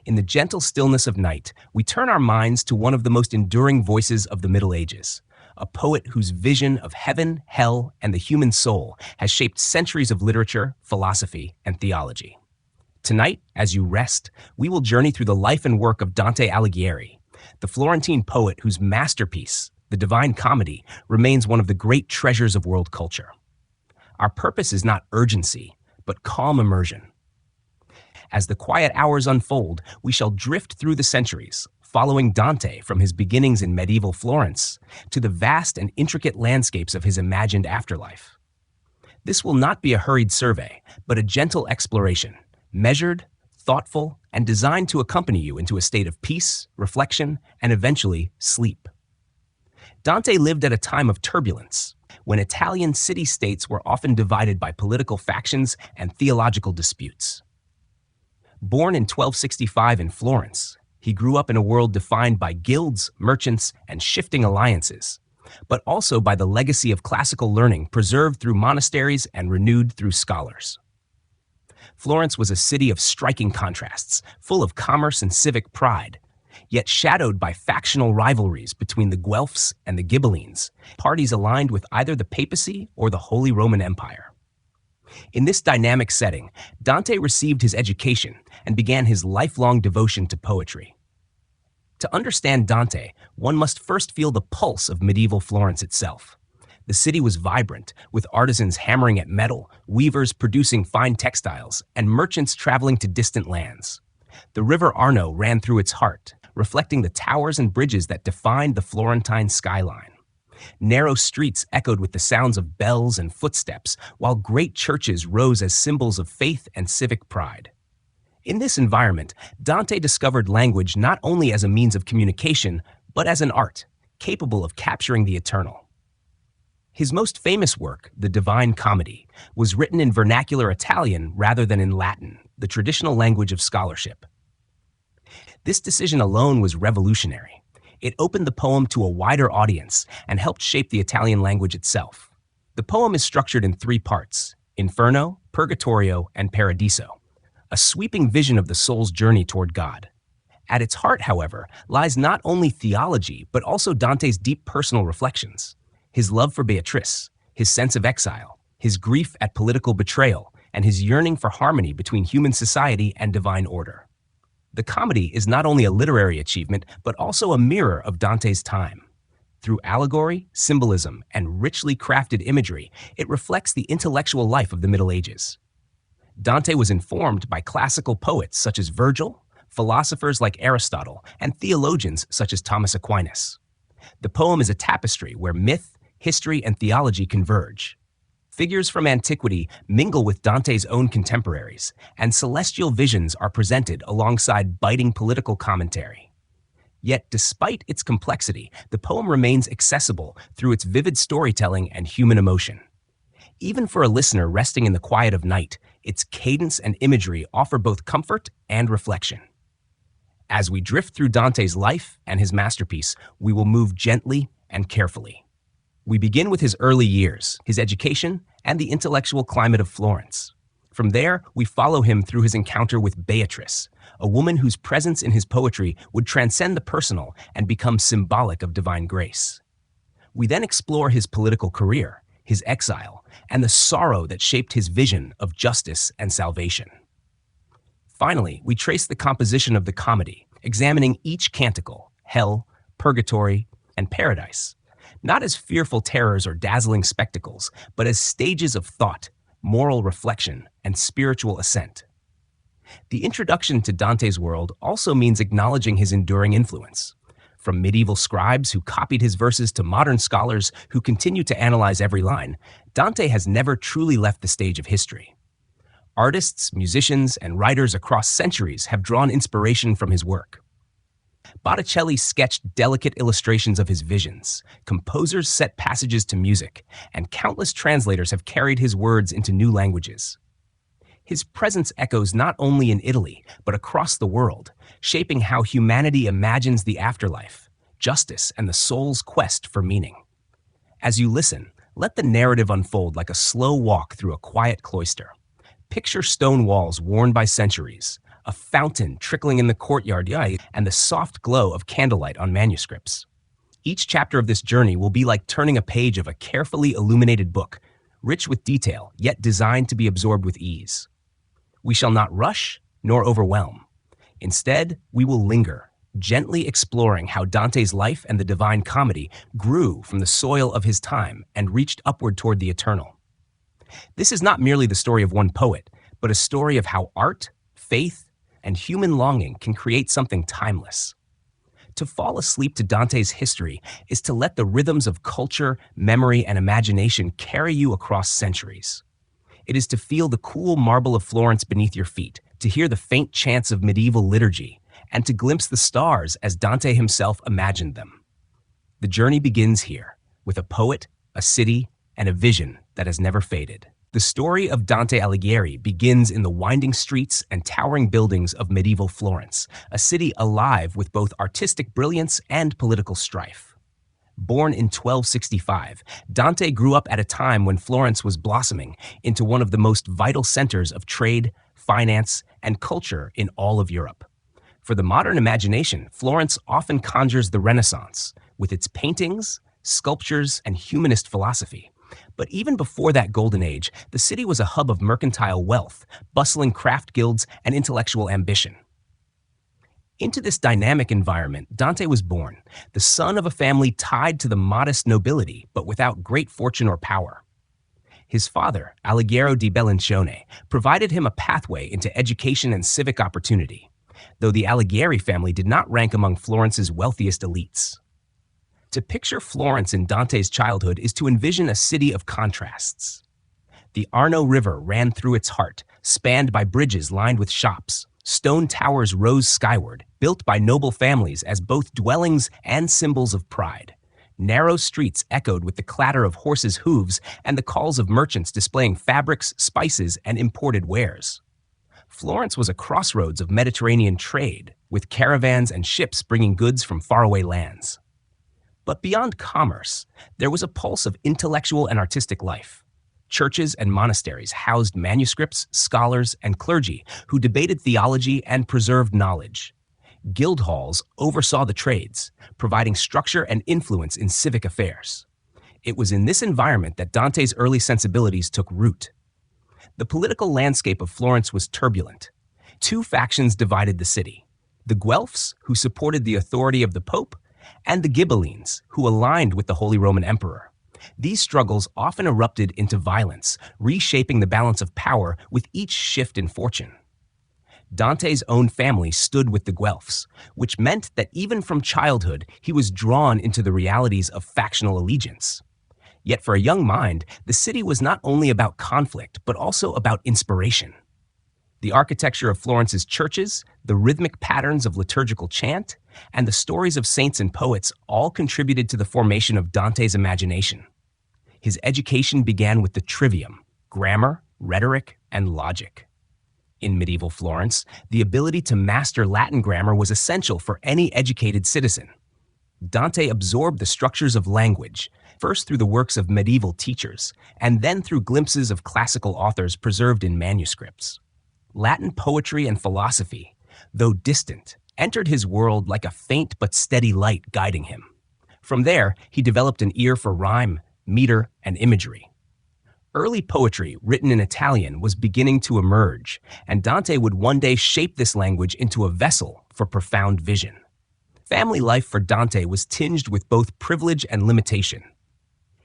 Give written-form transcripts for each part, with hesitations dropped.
In the gentle stillness of night, we turn our minds to one of the most enduring voices of the Middle Ages, a poet whose vision of heaven, hell, and the human soul has shaped centuries of literature, philosophy, and theology. Tonight, as you rest, we will journey through the life and work of Dante Alighieri, the Florentine poet whose masterpiece, the Divine Comedy, remains one of the great treasures of world culture. Our purpose is not urgency, but calm immersion. As the quiet hours unfold, we shall drift through the centuries, following Dante from his beginnings in medieval Florence to the vast and intricate landscapes of his imagined afterlife. This will not be a hurried survey, but a gentle exploration, measured, thoughtful, and designed to accompany you into a state of peace, reflection, and eventually sleep. Dante lived at a time of turbulence, when Italian city-states were often divided by political factions and theological disputes. Born in 1265 in Florence, he grew up in a world defined by guilds, merchants, and shifting alliances, but also by the legacy of classical learning preserved through monasteries and renewed through scholars. Florence was a city of striking contrasts, full of commerce and civic pride, yet shadowed by factional rivalries between the Guelphs and the Ghibellines, parties aligned with either the papacy or the Holy Roman Empire. In this dynamic setting, Dante received his education and began his lifelong devotion to poetry. To understand Dante, one must first feel the pulse of medieval Florence itself. The city was vibrant, with artisans hammering at metal, weavers producing fine textiles, and merchants traveling to distant lands. The river Arno ran through its heart, reflecting the towers and bridges that defined the Florentine skyline. Narrow streets echoed with the sounds of bells and footsteps, while great churches rose as symbols of faith and civic pride. In this environment, Dante discovered language not only as a means of communication, but as an art, capable of capturing the eternal. His most famous work, the Divine Comedy, was written in vernacular Italian rather than in Latin, the traditional language of scholarship. This decision alone was revolutionary. It opened the poem to a wider audience and helped shape the Italian language itself. The poem is structured in 3 parts: Inferno, Purgatorio, and Paradiso, a sweeping vision of the soul's journey toward God. At its heart, however, lies not only theology, but also Dante's deep personal reflections. His love for Beatrice, his sense of exile, his grief at political betrayal, and his yearning for harmony between human society and divine order. The comedy is not only a literary achievement, but also a mirror of Dante's time. Through allegory, symbolism, and richly crafted imagery, it reflects the intellectual life of the Middle Ages. Dante was informed by classical poets such as Virgil, philosophers like Aristotle, and theologians such as Thomas Aquinas. The poem is a tapestry where myth, history, and theology converge. Figures from antiquity mingle with Dante's own contemporaries, and celestial visions are presented alongside biting political commentary. Yet, despite its complexity, the poem remains accessible through its vivid storytelling and human emotion. Even for a listener resting in the quiet of night, its cadence and imagery offer both comfort and reflection. As we drift through Dante's life and his masterpiece, we will move gently and carefully. We begin with his early years, his education, and the intellectual climate of Florence. From there, we follow him through his encounter with Beatrice, a woman whose presence in his poetry would transcend the personal and become symbolic of divine grace. We then explore his political career, his exile, and the sorrow that shaped his vision of justice and salvation. Finally, we trace the composition of the comedy, examining each canticle, hell, purgatory, and paradise, not as fearful terrors or dazzling spectacles, but as stages of thought, moral reflection, and spiritual ascent. The introduction to Dante's world also means acknowledging his enduring influence. From medieval scribes who copied his verses to modern scholars who continue to analyze every line, Dante has never truly left the stage of history. Artists, musicians, and writers across centuries have drawn inspiration from his work. Botticelli sketched delicate illustrations of his visions, composers set passages to music, and countless translators have carried his words into new languages. His presence echoes not only in Italy, but across the world, shaping how humanity imagines the afterlife, justice, and the soul's quest for meaning. As you listen, let the narrative unfold like a slow walk through a quiet cloister. Picture stone walls worn by centuries, a fountain trickling in the courtyard, and the soft glow of candlelight on manuscripts. Each chapter of this journey will be like turning a page of a carefully illuminated book, rich with detail, yet designed to be absorbed with ease. We shall not rush nor overwhelm. Instead, we will linger, gently exploring how Dante's life and the Divine Comedy grew from the soil of his time and reached upward toward the eternal. This is not merely the story of one poet, but a story of how art, faith, and human longing can create something timeless. To fall asleep to Dante's history is to let the rhythms of culture, memory, and imagination carry you across centuries. It is to feel the cool marble of Florence beneath your feet, to hear the faint chants of medieval liturgy, and to glimpse the stars as Dante himself imagined them. The journey begins here, with a poet, a city, and a vision that has never faded. The story of Dante Alighieri begins in the winding streets and towering buildings of medieval Florence, a city alive with both artistic brilliance and political strife. Born in 1265, Dante grew up at a time when Florence was blossoming into one of the most vital centers of trade, finance, and culture in all of Europe. For the modern imagination, Florence often conjures the Renaissance, with its paintings, sculptures, and humanist philosophy. But even before that golden age, the city was a hub of mercantile wealth, bustling craft guilds, and intellectual ambition. Into this dynamic environment, Dante was born, the son of a family tied to the modest nobility, but without great fortune or power. His father, Alighiero di Bellincione, provided him a pathway into education and civic opportunity, though the Alighieri family did not rank among Florence's wealthiest elites. To picture Florence in Dante's childhood is to envision a city of contrasts. The Arno River ran through its heart, spanned by bridges lined with shops. Stone towers rose skyward, built by noble families as both dwellings and symbols of pride. Narrow streets echoed with the clatter of horses' hooves and the calls of merchants displaying fabrics, spices, and imported wares. Florence was a crossroads of Mediterranean trade, with caravans and ships bringing goods from faraway lands. But beyond commerce, there was a pulse of intellectual and artistic life. Churches and monasteries housed manuscripts, scholars, and clergy who debated theology and preserved knowledge. Guild halls oversaw the trades, providing structure and influence in civic affairs. It was in this environment that Dante's early sensibilities took root. The political landscape of Florence was turbulent. Two factions divided the city: the Guelphs, who supported the authority of the Pope, and the Ghibellines, who aligned with the Holy Roman Emperor. These struggles often erupted into violence, reshaping the balance of power with each shift in fortune. Dante's own family stood with the Guelphs, which meant that even from childhood, he was drawn into the realities of factional allegiance. Yet for a young mind, the city was not only about conflict, but also about inspiration. The architecture of Florence's churches, the rhythmic patterns of liturgical chant, and the stories of saints and poets all contributed to the formation of Dante's imagination. His education began with the trivium: grammar, rhetoric, and logic. In medieval Florence, the ability to master Latin grammar was essential for any educated citizen. Dante absorbed the structures of language, first through the works of medieval teachers, and then through glimpses of classical authors preserved in manuscripts. Latin poetry and philosophy, though distant, entered his world like a faint but steady light guiding him. From there, he developed an ear for rhyme, meter, and imagery. Early poetry, written in Italian, was beginning to emerge, and Dante would one day shape this language into a vessel for profound vision. Family life for Dante was tinged with both privilege and limitation.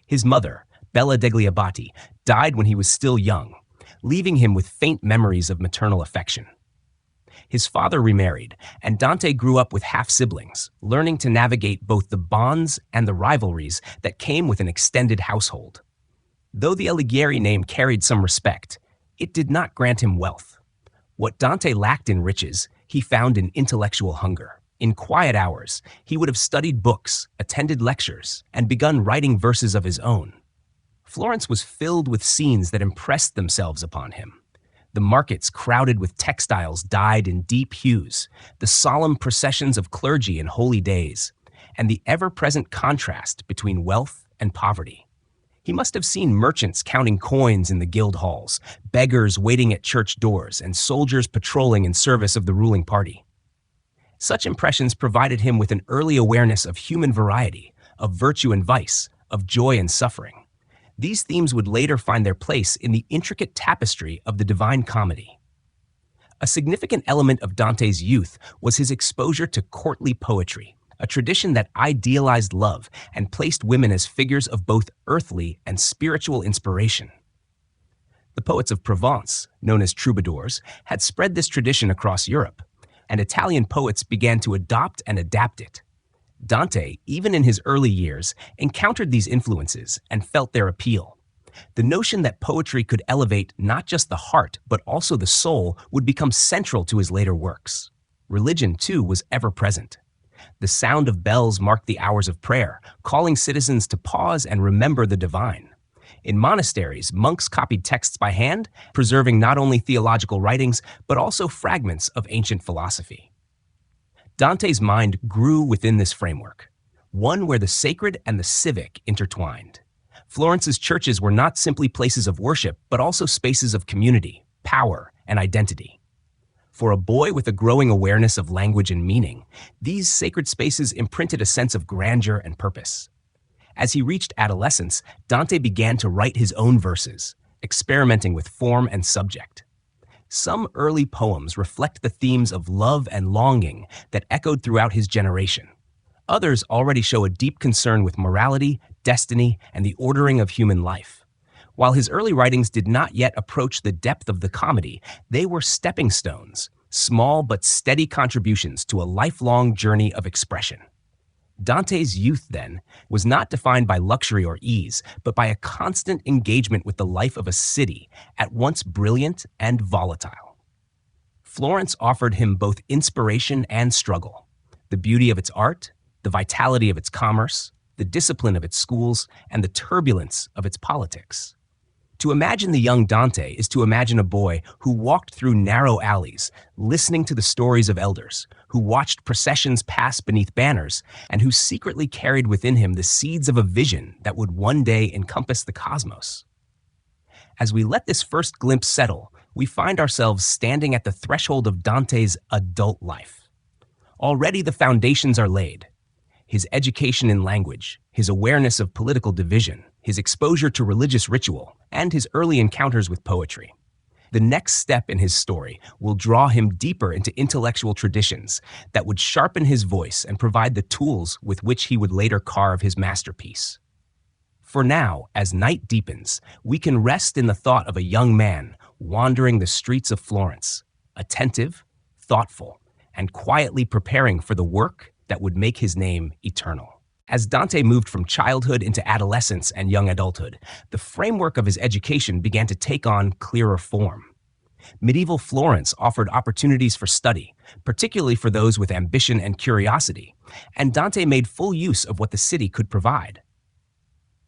His mother, Bella degli Abbati, died when he was still young, leaving him with faint memories of maternal affection. His father remarried, and Dante grew up with half-siblings, learning to navigate both the bonds and the rivalries that came with an extended household. Though the Alighieri name carried some respect, it did not grant him wealth. What Dante lacked in riches, he found in intellectual hunger. In quiet hours, he would have studied books, attended lectures, and begun writing verses of his own. Florence was filled with scenes that impressed themselves upon him. The markets crowded with textiles dyed in deep hues, the solemn processions of clergy in holy days, and the ever-present contrast between wealth and poverty. He must have seen merchants counting coins in the guild halls, beggars waiting at church doors, and soldiers patrolling in service of the ruling party. Such impressions provided him with an early awareness of human variety, of virtue and vice, of joy and suffering. These themes would later find their place in the intricate tapestry of the Divine Comedy. A significant element of Dante's youth was his exposure to courtly poetry, a tradition that idealized love and placed women as figures of both earthly and spiritual inspiration. The poets of Provence, known as troubadours, had spread this tradition across Europe, and Italian poets began to adopt and adapt it. Dante, even in his early years, encountered these influences and felt their appeal. The notion that poetry could elevate not just the heart, but also the soul, would become central to his later works. Religion, too, was ever present. The sound of bells marked the hours of prayer, calling citizens to pause and remember the divine. In monasteries, monks copied texts by hand, preserving not only theological writings, but also fragments of ancient philosophy. Dante's mind grew within this framework, one where the sacred and the civic intertwined. Florence's churches were not simply places of worship, but also spaces of community, power, and identity. For a boy with a growing awareness of language and meaning, these sacred spaces imprinted a sense of grandeur and purpose. As he reached adolescence, Dante began to write his own verses, experimenting with form and subject. Some early poems reflect the themes of love and longing that echoed throughout his generation. Others already show a deep concern with morality, destiny, and the ordering of human life. While his early writings did not yet approach the depth of the comedy, they were stepping stones, small but steady contributions to a lifelong journey of expression. Dante's youth, then, was not defined by luxury or ease, but by a constant engagement with the life of a city, at once brilliant and volatile. Florence offered him both inspiration and struggle, the beauty of its art, the vitality of its commerce, the discipline of its schools, and the turbulence of its politics. To imagine the young Dante is to imagine a boy who walked through narrow alleys, listening to the stories of elders, who watched processions pass beneath banners, and who secretly carried within him the seeds of a vision that would one day encompass the cosmos. As we let this first glimpse settle, we find ourselves standing at the threshold of Dante's adult life. Already the foundations are laid. His education in language, his awareness of political division, his exposure to religious ritual, and his early encounters with poetry. The next step in his story will draw him deeper into intellectual traditions that would sharpen his voice and provide the tools with which he would later carve his masterpiece. For now, as night deepens, we can rest in the thought of a young man wandering the streets of Florence, attentive, thoughtful, and quietly preparing for the work that would make his name eternal. As Dante moved from childhood into adolescence and young adulthood, the framework of his education began to take on clearer form. Medieval Florence offered opportunities for study, particularly for those with ambition and curiosity, and Dante made full use of what the city could provide.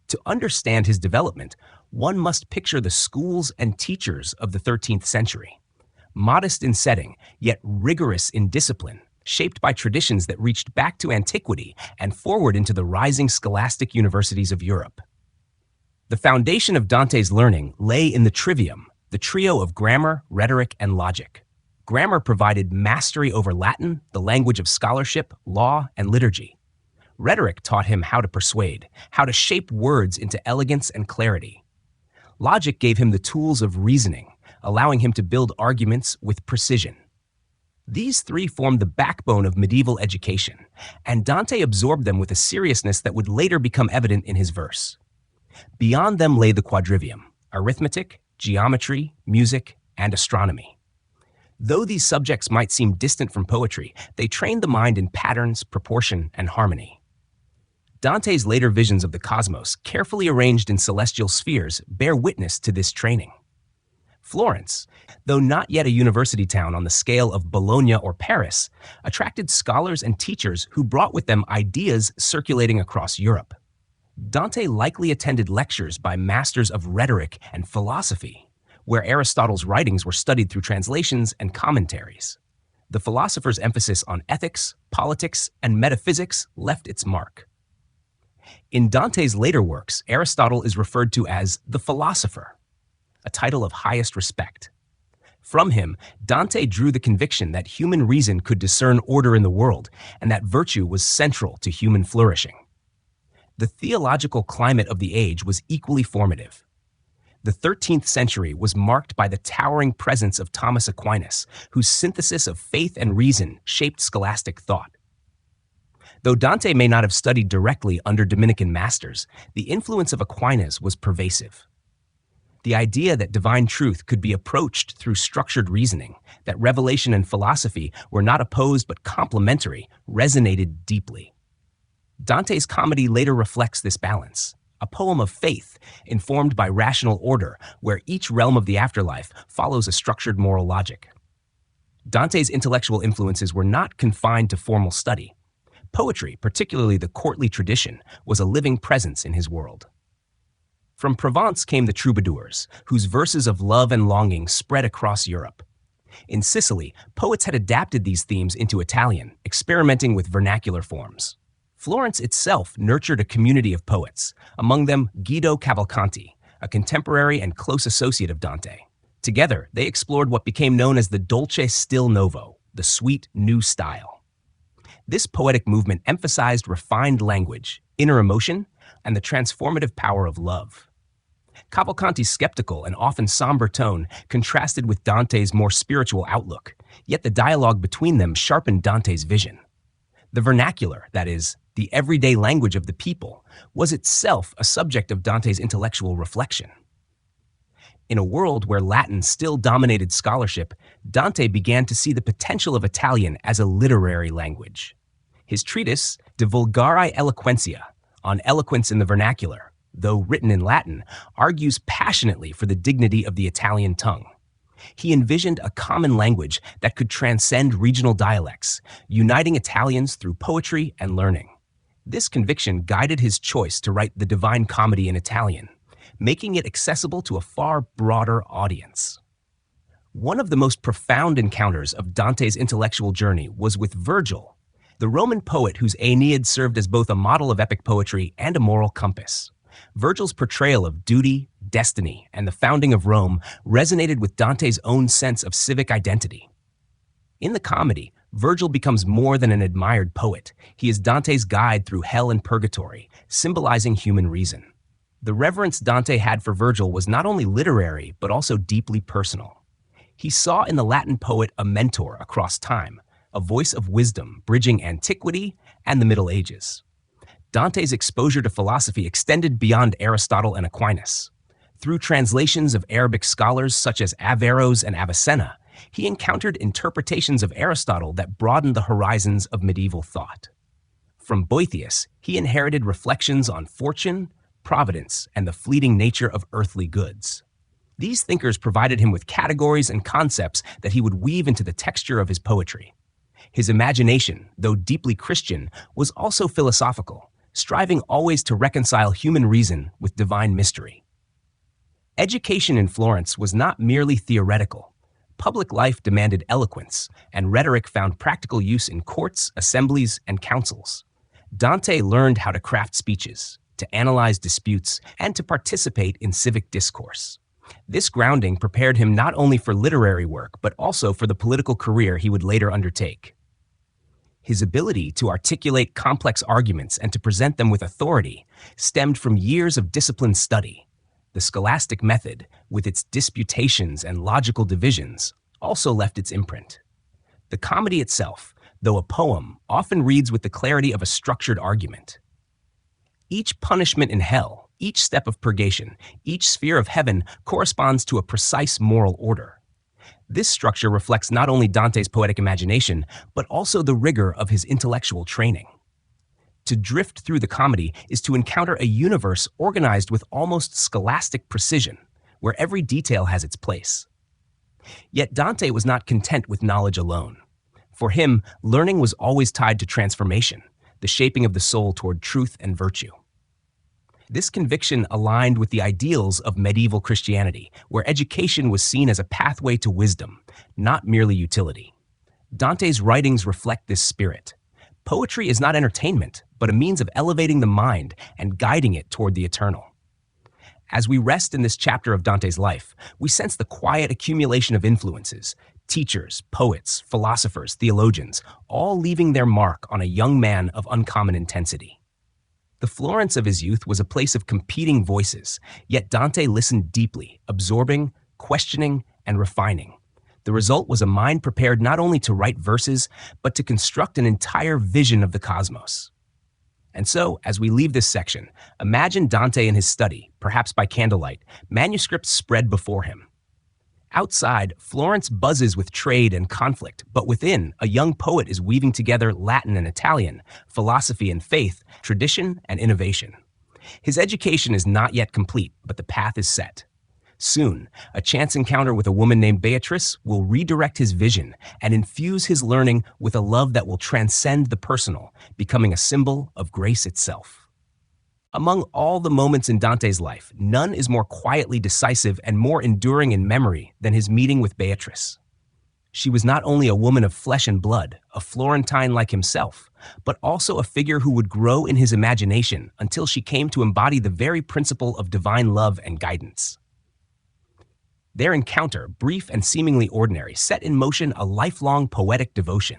To understand his development, one must picture the schools and teachers of the 13th century. Modest in setting, yet rigorous in discipline, shaped by traditions that reached back to antiquity and forward into the rising scholastic universities of Europe. The foundation of Dante's learning lay in the trivium, the trio of grammar, rhetoric, and logic. Grammar provided mastery over Latin, the language of scholarship, law, and liturgy. Rhetoric taught him how to persuade, how to shape words into elegance and clarity. Logic gave him the tools of reasoning, allowing him to build arguments with precision. These three formed the backbone of medieval education, and Dante absorbed them with a seriousness that would later become evident in his verse. Beyond them lay the quadrivium, arithmetic, geometry, music, and astronomy. Though these subjects might seem distant from poetry, they trained the mind in patterns, proportion, and harmony. Dante's later visions of the cosmos, carefully arranged in celestial spheres, bear witness to this training. Florence, though not yet a university town on the scale of Bologna or Paris, attracted scholars and teachers who brought with them ideas circulating across Europe. Dante likely attended lectures by masters of rhetoric and philosophy, where Aristotle's writings were studied through translations and commentaries. The philosopher's emphasis on ethics, politics, and metaphysics left its mark. In Dante's later works, Aristotle is referred to as the philosopher, a title of highest respect. From him, Dante drew the conviction that human reason could discern order in the world and that virtue was central to human flourishing. The theological climate of the age was equally formative. The 13th century was marked by the towering presence of Thomas Aquinas, whose synthesis of faith and reason shaped scholastic thought. Though Dante may not have studied directly under Dominican masters, the influence of Aquinas was pervasive. The idea that divine truth could be approached through structured reasoning, that revelation and philosophy were not opposed but complementary, resonated deeply. Dante's comedy later reflects this balance, a poem of faith informed by rational order, where each realm of the afterlife follows a structured moral logic. Dante's intellectual influences were not confined to formal study. Poetry, particularly the courtly tradition, was a living presence in his world. From Provence came the troubadours, whose verses of love and longing spread across Europe. In Sicily, poets had adapted these themes into Italian, experimenting with vernacular forms. Florence itself nurtured a community of poets, among them Guido Cavalcanti, a contemporary and close associate of Dante. Together, they explored what became known as the dolce stil novo, the sweet new style. This poetic movement emphasized refined language, inner emotion, and the transformative power of love. Cavalcanti's skeptical and often somber tone contrasted with Dante's more spiritual outlook, yet the dialogue between them sharpened Dante's vision. The vernacular, that is, the everyday language of the people, was itself a subject of Dante's intellectual reflection. In a world where Latin still dominated scholarship, Dante began to see the potential of Italian as a literary language. His treatise, De Vulgari Eloquentia, on eloquence in the vernacular, though written in Latin, argues passionately for the dignity of the Italian tongue. He envisioned a common language that could transcend regional dialects, uniting Italians through poetry and learning. This conviction guided his choice to write the Divine Comedy in Italian, making it accessible to a far broader audience. One of the most profound encounters of Dante's intellectual journey was with Virgil, the Roman poet whose Aeneid served as both a model of epic poetry and a moral compass. Virgil's portrayal of duty, destiny, and the founding of Rome resonated with Dante's own sense of civic identity. In the comedy, Virgil becomes more than an admired poet. He is Dante's guide through hell and purgatory, symbolizing human reason. The reverence Dante had for Virgil was not only literary, but also deeply personal. He saw in the Latin poet a mentor across time, a voice of wisdom bridging antiquity and the Middle Ages. Dante's exposure to philosophy extended beyond Aristotle and Aquinas. Through translations of Arabic scholars such as Averroes and Avicenna, he encountered interpretations of Aristotle that broadened the horizons of medieval thought. From Boethius, he inherited reflections on fortune, providence, and the fleeting nature of earthly goods. These thinkers provided him with categories and concepts that he would weave into the texture of his poetry. His imagination, though deeply Christian, was also philosophical, striving always to reconcile human reason with divine mystery. Education in Florence was not merely theoretical. Public life demanded eloquence, and rhetoric found practical use in courts, assemblies, and councils. Dante learned how to craft speeches, to analyze disputes, and to participate in civic discourse. This grounding prepared him not only for literary work, but also for the political career he would later undertake. His ability to articulate complex arguments and to present them with authority stemmed from years of disciplined study. The scholastic method, with its disputations and logical divisions, also left its imprint. The comedy itself, though a poem, often reads with the clarity of a structured argument. Each punishment in hell, each step of purgation, each sphere of heaven corresponds to a precise moral order. This structure reflects not only Dante's poetic imagination, but also the rigor of his intellectual training. To drift through the comedy is to encounter a universe organized with almost scholastic precision, where every detail has its place. Yet Dante was not content with knowledge alone. For him, learning was always tied to transformation, the shaping of the soul toward truth and virtue. This conviction aligned with the ideals of medieval Christianity, where education was seen as a pathway to wisdom, not merely utility. Dante's writings reflect this spirit. Poetry is not entertainment, but a means of elevating the mind and guiding it toward the eternal. As we rest in this chapter of Dante's life, we sense the quiet accumulation of influences, teachers, poets, philosophers, theologians, all leaving their mark on a young man of uncommon intensity. The Florence of his youth was a place of competing voices, yet Dante listened deeply, absorbing, questioning, and refining. The result was a mind prepared not only to write verses, but to construct an entire vision of the cosmos. And so, as we leave this section, imagine Dante in his study, perhaps by candlelight, manuscripts spread before him. Outside, Florence buzzes with trade and conflict, but within, a young poet is weaving together Latin and Italian, philosophy and faith, tradition and innovation. His education is not yet complete, but the path is set. Soon, a chance encounter with a woman named Beatrice will redirect his vision and infuse his learning with a love that will transcend the personal, becoming a symbol of grace itself. Among all the moments in Dante's life, none is more quietly decisive and more enduring in memory than his meeting with Beatrice. She was not only a woman of flesh and blood, a Florentine like himself, but also a figure who would grow in his imagination until she came to embody the very principle of divine love and guidance. Their encounter, brief and seemingly ordinary, set in motion a lifelong poetic devotion.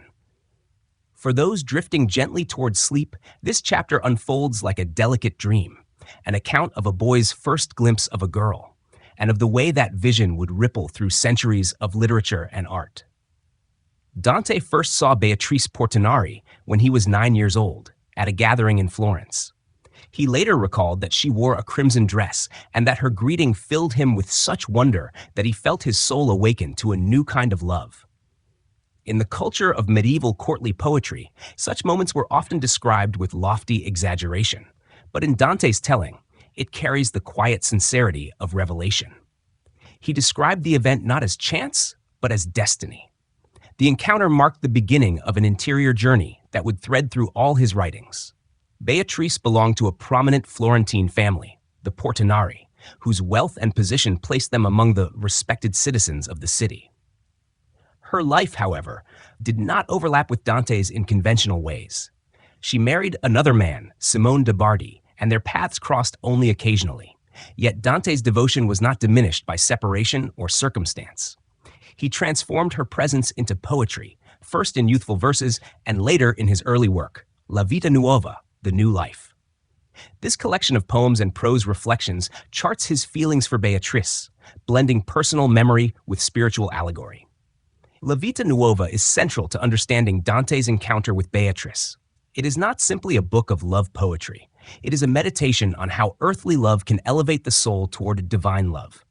For those drifting gently towards sleep, this chapter unfolds like a delicate dream, an account of a boy's first glimpse of a girl, and of the way that vision would ripple through centuries of literature and art. Dante first saw Beatrice Portinari when he was 9 years old, at a gathering in Florence. He later recalled that she wore a crimson dress and that her greeting filled him with such wonder that he felt his soul awaken to a new kind of love. In the culture of medieval courtly poetry, such moments were often described with lofty exaggeration, but in Dante's telling, it carries the quiet sincerity of revelation. He described the event not as chance, but as destiny. The encounter marked the beginning of an interior journey that would thread through all his writings. Beatrice belonged to a prominent Florentine family, the Portinari, whose wealth and position placed them among the respected citizens of the city. Her life, however, did not overlap with Dante's in conventional ways. She married another man, Simone de Bardi, and their paths crossed only occasionally. Yet Dante's devotion was not diminished by separation or circumstance. He transformed her presence into poetry, first in youthful verses and later in his early work, La Vita Nuova, The New Life. This collection of poems and prose reflections charts his feelings for Beatrice, blending personal memory with spiritual allegory. La Vita Nuova is central to understanding Dante's encounter with Beatrice. It is not simply a book of love poetry. It is a meditation on how earthly love can elevate the soul toward divine love.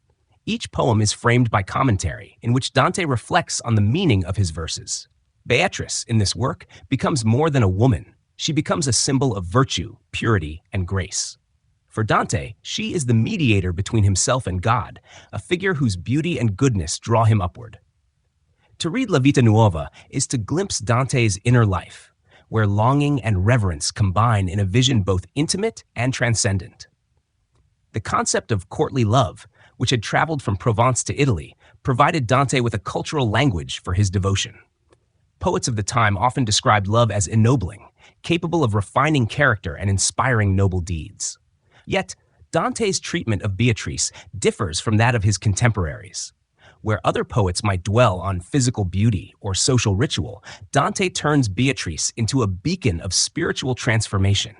Each poem is framed by commentary, in which Dante reflects on the meaning of his verses. Beatrice, in this work, becomes more than a woman. She becomes a symbol of virtue, purity, and grace. For Dante, she is the mediator between himself and God, a figure whose beauty and goodness draw him upward. To read La Vita Nuova is to glimpse Dante's inner life, where longing and reverence combine in a vision both intimate and transcendent. The concept of courtly love, which had traveled from Provence to Italy, provided Dante with a cultural language for his devotion. Poets of the time often described love as ennobling, capable of refining character and inspiring noble deeds. Yet, Dante's treatment of Beatrice differs from that of his contemporaries. Where other poets might dwell on physical beauty or social ritual, Dante turns Beatrice into a beacon of spiritual transformation.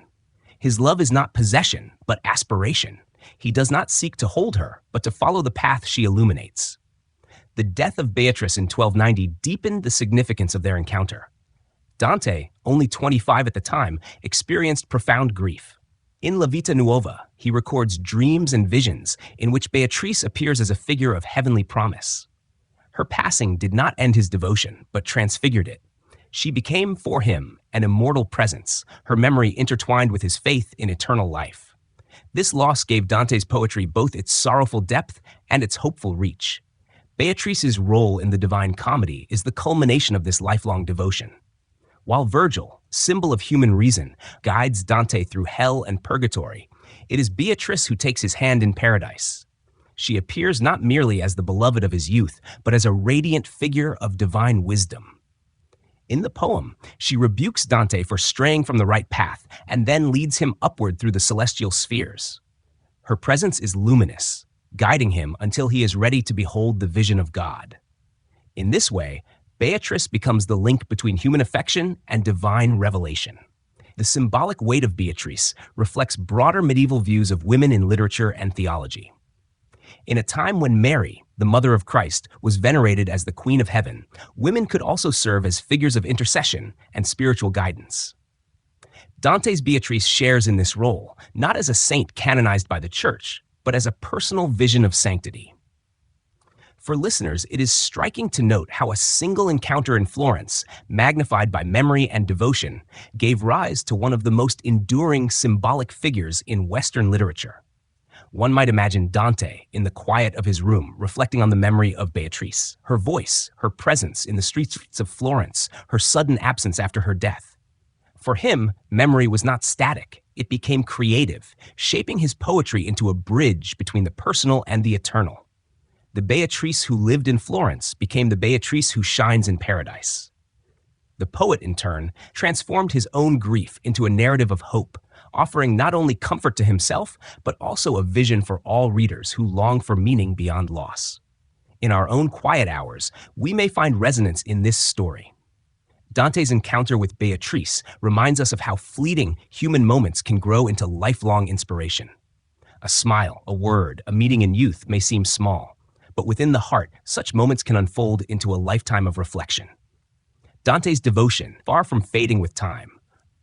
His love is not possession, but aspiration. He does not seek to hold her, but to follow the path she illuminates. The death of Beatrice in 1290 deepened the significance of their encounter. Dante, only 25 at the time, experienced profound grief. In La Vita Nuova, he records dreams and visions in which Beatrice appears as a figure of heavenly promise. Her passing did not end his devotion, but transfigured it. She became, for him, an immortal presence, her memory intertwined with his faith in eternal life. This loss gave Dante's poetry both its sorrowful depth and its hopeful reach. Beatrice's role in the Divine Comedy is the culmination of this lifelong devotion. While Virgil, symbol of human reason, guides Dante through hell and purgatory, it is Beatrice who takes his hand in paradise. She appears not merely as the beloved of his youth, but as a radiant figure of divine wisdom. In the poem, she rebukes Dante for straying from the right path and then leads him upward through the celestial spheres. Her presence is luminous, guiding him until he is ready to behold the vision of God. In this way, Beatrice becomes the link between human affection and divine revelation. The symbolic weight of Beatrice reflects broader medieval views of women in literature and theology. In a time when Mary, the mother of Christ, was venerated as the Queen of Heaven, women could also serve as figures of intercession and spiritual guidance. Dante's Beatrice shares in this role, not as a saint canonized by the Church, but as a personal vision of sanctity. For listeners, it is striking to note how a single encounter in Florence, magnified by memory and devotion, gave rise to one of the most enduring symbolic figures in Western literature. One might imagine Dante in the quiet of his room, reflecting on the memory of Beatrice, her voice, her presence in the streets of Florence, her sudden absence after her death. For him, memory was not static, it became creative, shaping his poetry into a bridge between the personal and the eternal. The Beatrice who lived in Florence became the Beatrice who shines in paradise. The poet, in turn, transformed his own grief into a narrative of hope, offering not only comfort to himself, but also a vision for all readers who long for meaning beyond loss. In our own quiet hours, we may find resonance in this story. Dante's encounter with Beatrice reminds us of how fleeting human moments can grow into lifelong inspiration. A smile, a word, a meeting in youth may seem small, but within the heart, such moments can unfold into a lifetime of reflection. Dante's devotion, far from fading with time,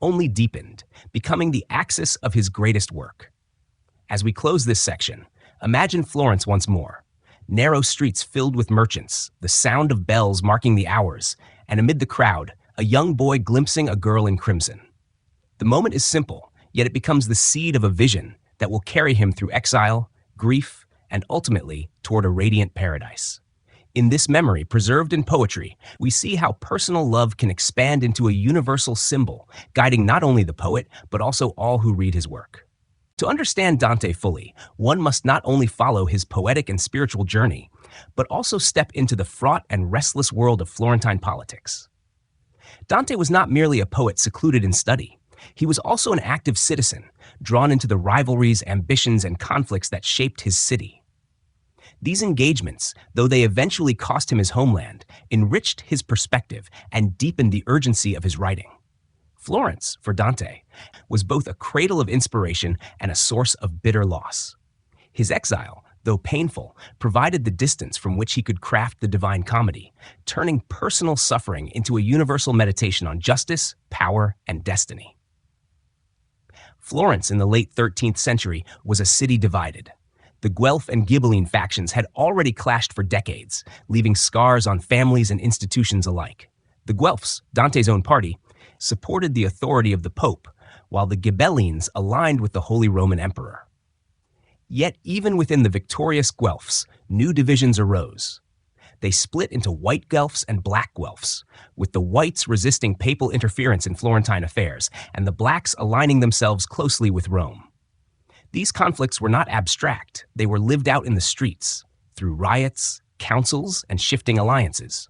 only deepened, becoming the axis of his greatest work. As we close this section, imagine Florence once more. Narrow streets filled with merchants, the sound of bells marking the hours, and amid the crowd, a young boy glimpsing a girl in crimson. The moment is simple, yet it becomes the seed of a vision that will carry him through exile, grief, and ultimately toward a radiant paradise. In this memory, preserved in poetry, we see how personal love can expand into a universal symbol, guiding not only the poet, but also all who read his work. To understand Dante fully, one must not only follow his poetic and spiritual journey, but also step into the fraught and restless world of Florentine politics. Dante was not merely a poet secluded in study. He was also an active citizen, drawn into the rivalries, ambitions, and conflicts that shaped his city. These engagements, though they eventually cost him his homeland, enriched his perspective and deepened the urgency of his writing. Florence, for Dante, was both a cradle of inspiration and a source of bitter loss. His exile, though painful, provided the distance from which he could craft the Divine Comedy, turning personal suffering into a universal meditation on justice, power, and destiny. Florence in the late 13th century was a city divided. The Guelph and Ghibelline factions had already clashed for decades, leaving scars on families and institutions alike. The Guelphs, Dante's own party, supported the authority of the Pope, while the Ghibellines aligned with the Holy Roman Emperor. Yet even within the victorious Guelphs, new divisions arose. They split into white Guelphs and black Guelphs, with the whites resisting papal interference in Florentine affairs, and the blacks aligning themselves closely with Rome. These conflicts were not abstract, they were lived out in the streets, through riots, councils, and shifting alliances.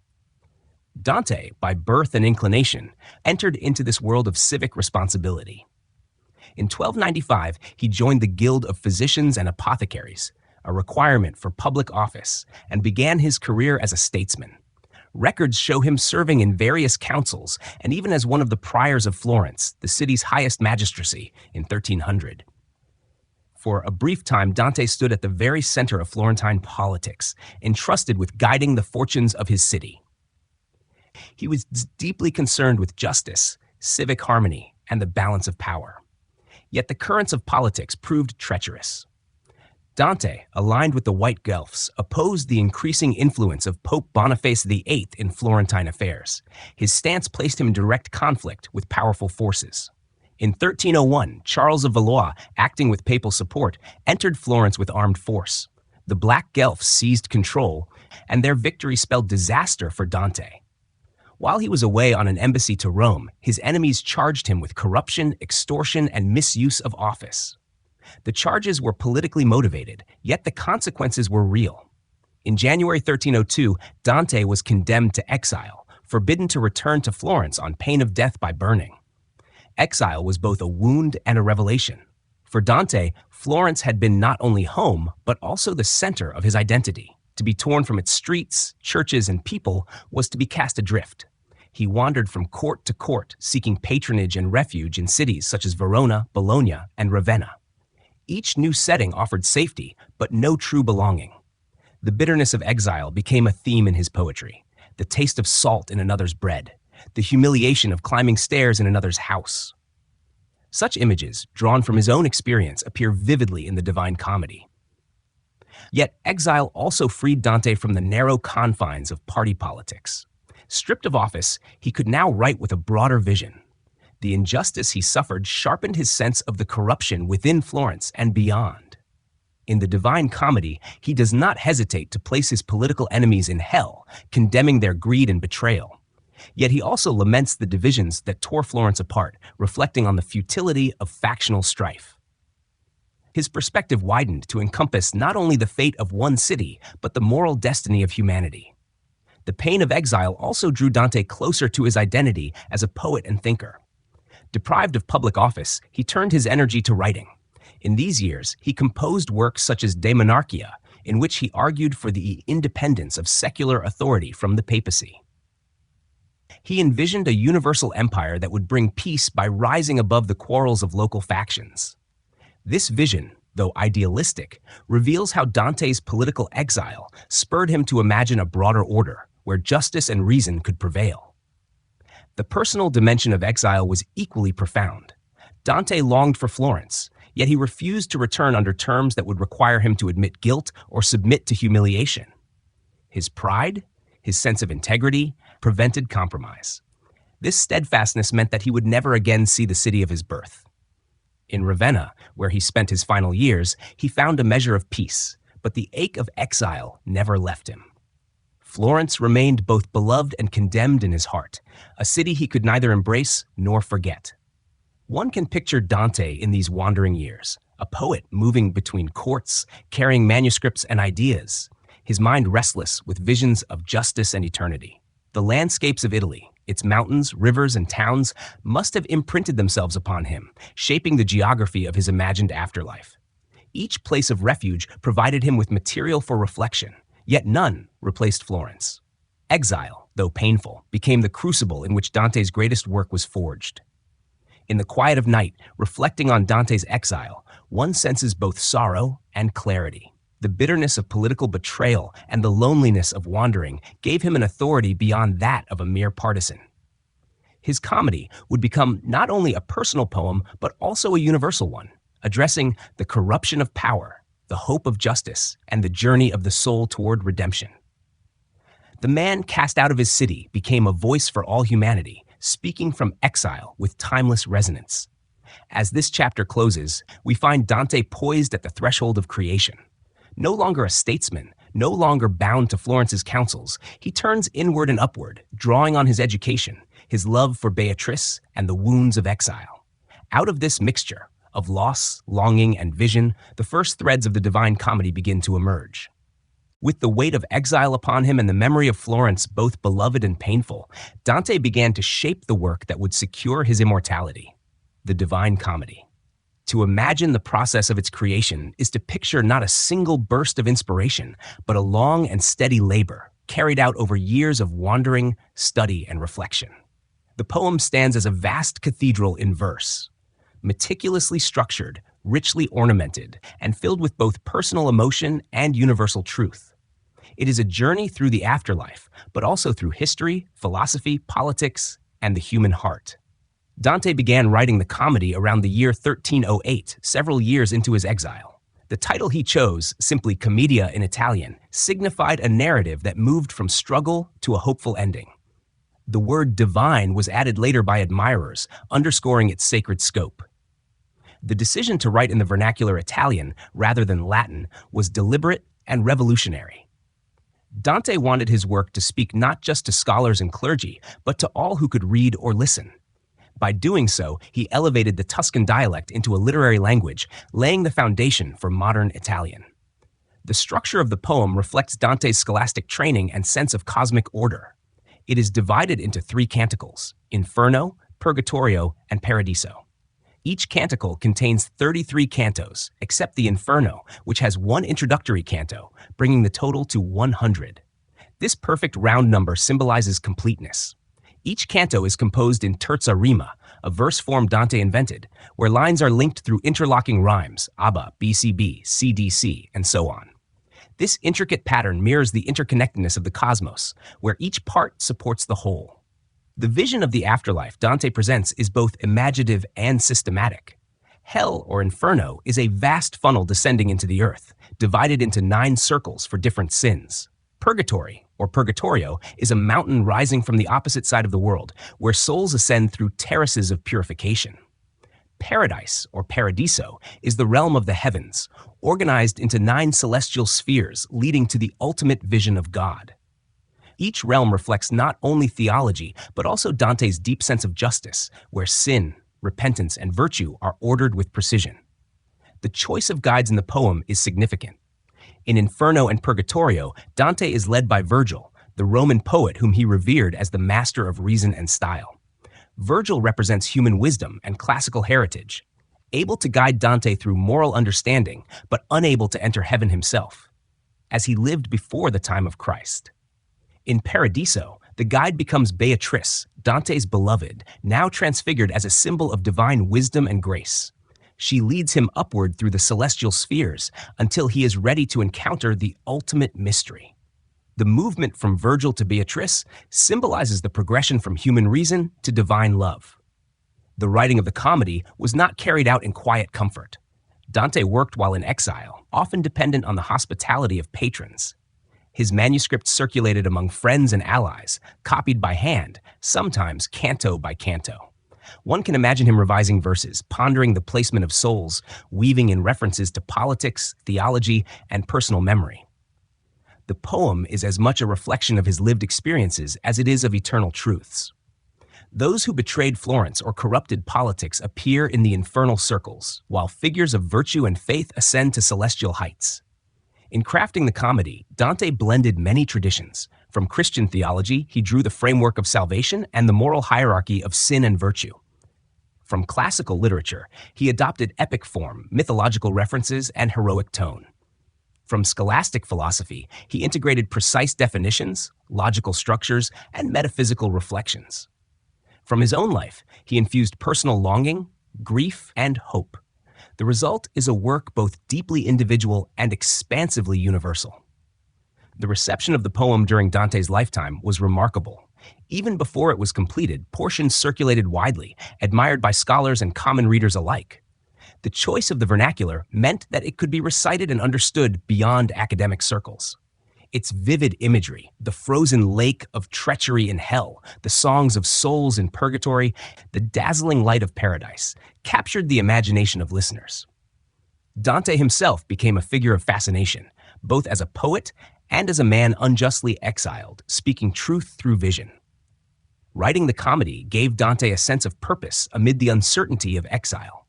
Dante, by birth and inclination, entered into this world of civic responsibility. In 1295, he joined the Guild of Physicians and Apothecaries, a requirement for public office, and began his career as a statesman. Records show him serving in various councils, and even as one of the priors of Florence, the city's highest magistracy, in 1300. For a brief time, Dante stood at the very center of Florentine politics, entrusted with guiding the fortunes of his city. He was deeply concerned with justice, civic harmony, and the balance of power. Yet the currents of politics proved treacherous. Dante, aligned with the White Guelphs, opposed the increasing influence of Pope Boniface VIII in Florentine affairs. His stance placed him in direct conflict with powerful forces. In 1301, Charles of Valois, acting with papal support, entered Florence with armed force. The Black Guelphs seized control, and their victory spelled disaster for Dante. While he was away on an embassy to Rome, his enemies charged him with corruption, extortion, and misuse of office. The charges were politically motivated, yet the consequences were real. In January 1302, Dante was condemned to exile, forbidden to return to Florence on pain of death by burning. Exile was both a wound and a revelation. For Dante, Florence had been not only home, but also the center of his identity. To be torn from its streets, churches, and people was to be cast adrift. He wandered from court to court, seeking patronage and refuge in cities such as Verona, Bologna, and Ravenna. Each new setting offered safety, but no true belonging. The bitterness of exile became a theme in his poetry, the taste of salt in another's bread, the humiliation of climbing stairs in another's house. Such images, drawn from his own experience, appear vividly in the Divine Comedy. Yet exile also freed Dante from the narrow confines of party politics. Stripped of office, he could now write with a broader vision. The injustice he suffered sharpened his sense of the corruption within Florence and beyond. In the Divine Comedy, he does not hesitate to place his political enemies in hell, condemning their greed and betrayal. Yet he also laments the divisions that tore Florence apart, reflecting on the futility of factional strife. His perspective widened to encompass not only the fate of one city, but the moral destiny of humanity. The pain of exile also drew Dante closer to his identity as a poet and thinker. Deprived of public office, he turned his energy to writing. In these years, he composed works such as De Monarchia, in which he argued for the independence of secular authority from the papacy. He envisioned a universal empire that would bring peace by rising above the quarrels of local factions. This vision, though idealistic, reveals how Dante's political exile spurred him to imagine a broader order, where justice and reason could prevail. The personal dimension of exile was equally profound. Dante longed for Florence, yet he refused to return under terms that would require him to admit guilt or submit to humiliation. His pride, his sense of integrity, prevented compromise. This steadfastness meant that he would never again see the city of his birth. In Ravenna, where he spent his final years, he found a measure of peace, but the ache of exile never left him. Florence remained both beloved and condemned in his heart, a city he could neither embrace nor forget. One can picture Dante in these wandering years, a poet moving between courts, carrying manuscripts and ideas, his mind restless with visions of justice and eternity. The landscapes of Italy, its mountains, rivers, and towns must have imprinted themselves upon him, shaping the geography of his imagined afterlife. Each place of refuge provided him with material for reflection, yet none replaced Florence. Exile, though painful, became the crucible in which Dante's greatest work was forged. In the quiet of night, reflecting on Dante's exile, one senses both sorrow and clarity. The bitterness of political betrayal and the loneliness of wandering gave him an authority beyond that of a mere partisan. His comedy would become not only a personal poem, but also a universal one, addressing the corruption of power, the hope of justice, and the journey of the soul toward redemption. The man cast out of his city became a voice for all humanity, speaking from exile with timeless resonance. As this chapter closes, we find Dante poised at the threshold of creation. No longer a statesman, no longer bound to Florence's counsels, he turns inward and upward, drawing on his education, his love for Beatrice, and the wounds of exile. Out of this mixture of loss, longing, and vision, the first threads of the Divine Comedy begin to emerge. With the weight of exile upon him and the memory of Florence both beloved and painful, Dante began to shape the work that would secure his immortality, the Divine Comedy. To imagine the process of its creation is to picture not a single burst of inspiration, but a long and steady labor, carried out over years of wandering, study, and reflection. The poem stands as a vast cathedral in verse, meticulously structured, richly ornamented, and filled with both personal emotion and universal truth. It is a journey through the afterlife, but also through history, philosophy, politics, and the human heart. Dante began writing the comedy around the year 1308, several years into his exile. The title he chose, simply Commedia in Italian, signified a narrative that moved from struggle to a hopeful ending. The word divine was added later by admirers, underscoring its sacred scope. The decision to write in the vernacular Italian rather than Latin was deliberate and revolutionary. Dante wanted his work to speak not just to scholars and clergy, but to all who could read or listen. By doing so, he elevated the Tuscan dialect into a literary language, laying the foundation for modern Italian. The structure of the poem reflects Dante's scholastic training and sense of cosmic order. It is divided into three canticles: Inferno, Purgatorio, and Paradiso. Each canticle contains 33 cantos, except the Inferno, which has one introductory canto, bringing the total to 100. This perfect round number symbolizes completeness. Each canto is composed in terza rima, a verse form Dante invented, where lines are linked through interlocking rhymes, ABBA, BCB, CDC, and so on. This intricate pattern mirrors the interconnectedness of the cosmos, where each part supports the whole. The vision of the afterlife Dante presents is both imaginative and systematic. Hell, or Inferno, is a vast funnel descending into the earth, divided into 9 circles for different sins. Purgatory, or Purgatorio, is a mountain rising from the opposite side of the world, where souls ascend through terraces of purification. Paradise, or Paradiso, is the realm of the heavens, organized into 9 celestial spheres leading to the ultimate vision of God. Each realm reflects not only theology, but also Dante's deep sense of justice, where sin, repentance, and virtue are ordered with precision. The choice of guides in the poem is significant. In Inferno and Purgatorio, Dante is led by Virgil, the Roman poet whom he revered as the master of reason and style. Virgil represents human wisdom and classical heritage, able to guide Dante through moral understanding, but unable to enter heaven himself, as he lived before the time of Christ. In Paradiso, the guide becomes Beatrice, Dante's beloved, now transfigured as a symbol of divine wisdom and grace. She leads him upward through the celestial spheres until he is ready to encounter the ultimate mystery. The movement from Virgil to Beatrice symbolizes the progression from human reason to divine love. The writing of the comedy was not carried out in quiet comfort. Dante worked while in exile, often dependent on the hospitality of patrons. His manuscript circulated among friends and allies, copied by hand, sometimes canto by canto. One can imagine him revising verses, pondering the placement of souls, weaving in references to politics, theology, and personal memory. The poem is as much a reflection of his lived experiences as it is of eternal truths. Those who betrayed Florence or corrupted politics appear in the infernal circles, while figures of virtue and faith ascend to celestial heights. In crafting the comedy, Dante blended many traditions. From Christian theology, he drew the framework of salvation and the moral hierarchy of sin and virtue. From classical literature, he adopted epic form, mythological references, and heroic tone. From scholastic philosophy, he integrated precise definitions, logical structures, and metaphysical reflections. From his own life, he infused personal longing, grief, and hope. The result is a work both deeply individual and expansively universal. The reception of the poem during Dante's lifetime was remarkable. Even before it was completed, portions circulated widely, admired by scholars and common readers alike. The choice of the vernacular meant that it could be recited and understood beyond academic circles. Its vivid imagery, the frozen lake of treachery in hell, the songs of souls in purgatory, the dazzling light of paradise, captured the imagination of listeners. Dante himself became a figure of fascination, both as a poet and as a man unjustly exiled, speaking truth through vision. Writing the comedy gave Dante a sense of purpose amid the uncertainty of exile.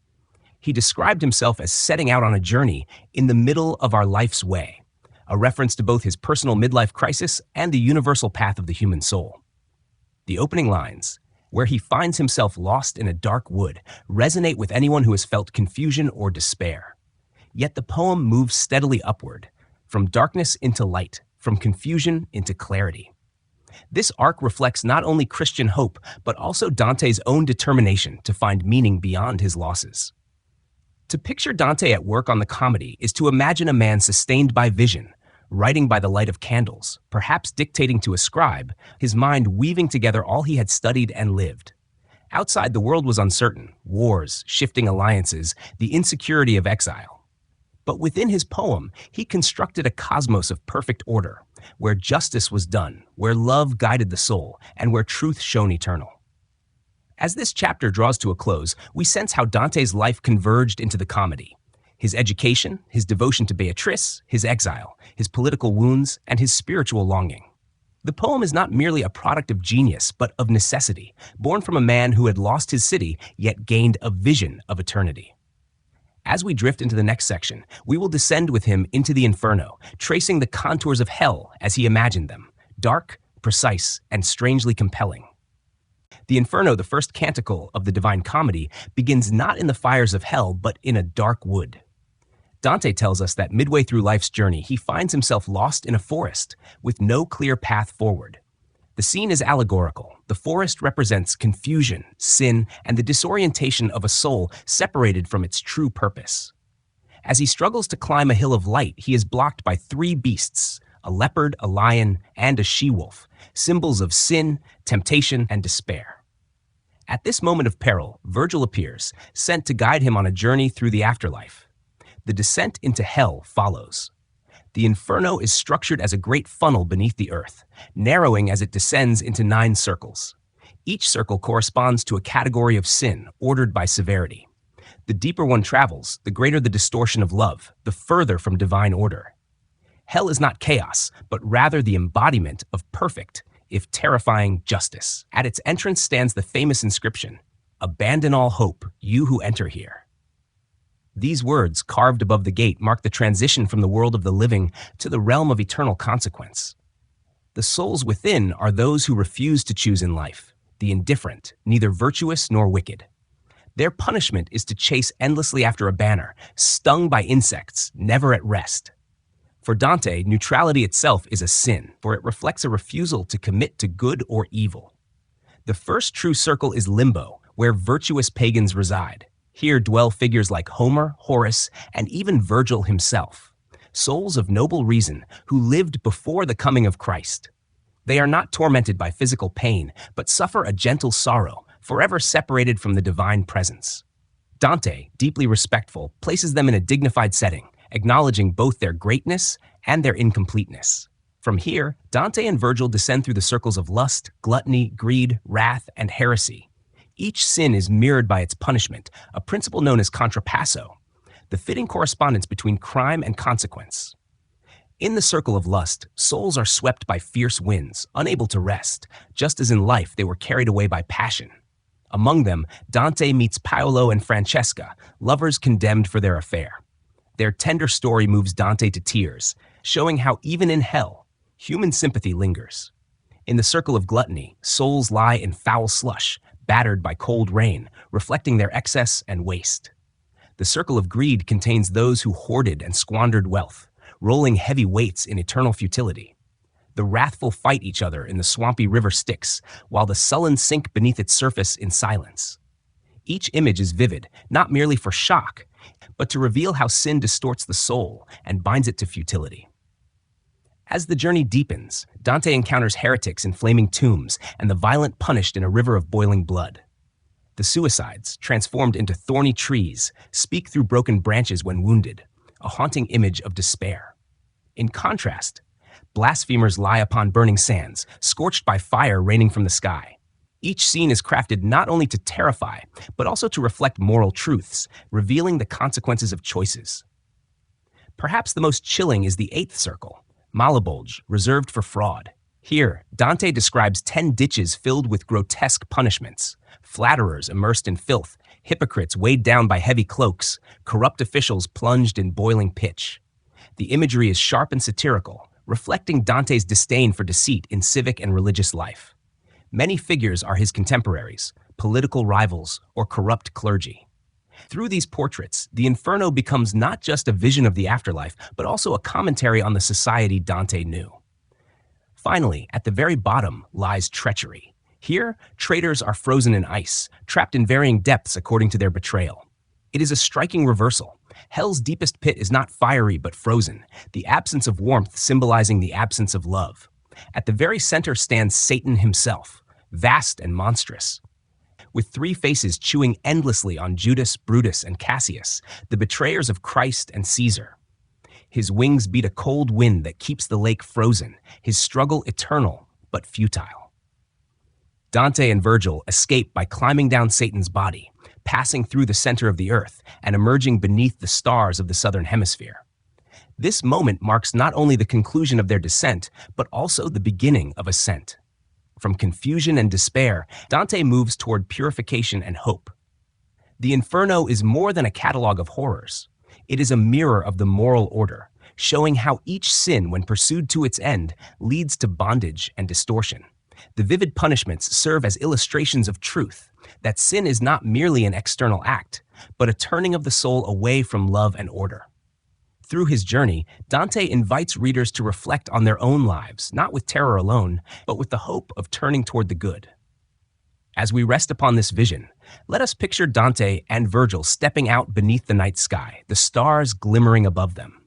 He described himself as setting out on a journey in the middle of our life's way, a reference to both his personal midlife crisis and the universal path of the human soul. The opening lines, where he finds himself lost in a dark wood, resonate with anyone who has felt confusion or despair. Yet the poem moves steadily upward, from darkness into light, from confusion into clarity. This arc reflects not only Christian hope, but also Dante's own determination to find meaning beyond his losses. To picture Dante at work on the comedy is to imagine a man sustained by vision, writing by the light of candles, perhaps dictating to a scribe, his mind weaving together all he had studied and lived. Outside, the world was uncertain: wars, shifting alliances, the insecurity of exile. But within his poem, he constructed a cosmos of perfect order, where justice was done, where love guided the soul, and where truth shone eternal. As this chapter draws to a close, we sense how Dante's life converged into the comedy. His education, his devotion to Beatrice, his exile, his political wounds, and his spiritual longing. The poem is not merely a product of genius, but of necessity, born from a man who had lost his city, yet gained a vision of eternity. As we drift into the next section, we will descend with him into the Inferno, tracing the contours of hell as he imagined them: dark, precise, and strangely compelling. The Inferno, the first canticle of the Divine Comedy, begins not in the fires of hell, but in a dark wood. Dante tells us that midway through life's journey, he finds himself lost in a forest with no clear path forward. The scene is allegorical. The forest represents confusion, sin, and the disorientation of a soul separated from its true purpose. As he struggles to climb a hill of light, he is blocked by three beasts: a leopard, a lion, and a she-wolf, symbols of sin, temptation, and despair. At this moment of peril, Virgil appears, sent to guide him on a journey through the afterlife. The descent into hell follows. The Inferno is structured as a great funnel beneath the earth, narrowing as it descends into 9 circles. Each circle corresponds to a category of sin, ordered by severity. The deeper one travels, the greater the distortion of love, the further from divine order. Hell is not chaos, but rather the embodiment of perfect, if terrifying, justice. At its entrance stands the famous inscription, "Abandon all hope, you who enter here." These words, carved above the gate, mark the transition from the world of the living to the realm of eternal consequence. The souls within are those who refuse to choose in life, the indifferent, neither virtuous nor wicked. Their punishment is to chase endlessly after a banner, stung by insects, never at rest. For Dante, neutrality itself is a sin, for it reflects a refusal to commit to good or evil. The first true circle is limbo, where virtuous pagans reside. Here dwell figures like Homer, Horace, and even Virgil himself, souls of noble reason who lived before the coming of Christ. They are not tormented by physical pain, but suffer a gentle sorrow, forever separated from the divine presence. Dante, deeply respectful, places them in a dignified setting, acknowledging both their greatness and their incompleteness. From here, Dante and Virgil descend through the circles of lust, gluttony, greed, wrath, and heresy. Each sin is mirrored by its punishment, a principle known as contrapasso, the fitting correspondence between crime and consequence. In the circle of lust, souls are swept by fierce winds, unable to rest, just as in life they were carried away by passion. Among them, Dante meets Paolo and Francesca, lovers condemned for their affair. Their tender story moves Dante to tears, showing how even in hell, human sympathy lingers. In the circle of gluttony, souls lie in foul slush, battered by cold rain, reflecting their excess and waste. The circle of greed contains those who hoarded and squandered wealth, rolling heavy weights in eternal futility. The wrathful fight each other in the swampy river Styx, while the sullen sink beneath its surface in silence. Each image is vivid, not merely for shock, but to reveal how sin distorts the soul and binds it to futility. As the journey deepens, Dante encounters heretics in flaming tombs and the violent punished in a river of boiling blood. The suicides, transformed into thorny trees, speak through broken branches when wounded, a haunting image of despair. In contrast, blasphemers lie upon burning sands, scorched by fire raining from the sky. Each scene is crafted not only to terrify, but also to reflect moral truths, revealing the consequences of choices. Perhaps the most chilling is the 8th circle, Malabulge, reserved for fraud. Here, Dante describes 10 ditches filled with grotesque punishments, flatterers immersed in filth, hypocrites weighed down by heavy cloaks, corrupt officials plunged in boiling pitch. The imagery is sharp and satirical, reflecting Dante's disdain for deceit in civic and religious life. Many figures are his contemporaries, political rivals, or corrupt clergy. Through these portraits, the Inferno becomes not just a vision of the afterlife, but also a commentary on the society Dante knew. Finally, at the very bottom lies treachery. Here, traitors are frozen in ice, trapped in varying depths according to their betrayal. It is a striking reversal. Hell's deepest pit is not fiery but frozen, the absence of warmth symbolizing the absence of love. At the very center stands Satan himself, vast and monstrous. With 3 faces chewing endlessly on Judas, Brutus, and Cassius, the betrayers of Christ and Caesar. His wings beat a cold wind that keeps the lake frozen, his struggle eternal but futile. Dante and Virgil escape by climbing down Satan's body, passing through the center of the earth and emerging beneath the stars of the southern hemisphere. This moment marks not only the conclusion of their descent, but also the beginning of ascent. From confusion and despair, Dante moves toward purification and hope. The Inferno is more than a catalog of horrors. It is a mirror of the moral order, showing how each sin, when pursued to its end, leads to bondage and distortion. The vivid punishments serve as illustrations of truth, that sin is not merely an external act, but a turning of the soul away from love and order. Through his journey, Dante invites readers to reflect on their own lives, not with terror alone, but with the hope of turning toward the good. As we rest upon this vision, let us picture Dante and Virgil stepping out beneath the night sky, the stars glimmering above them.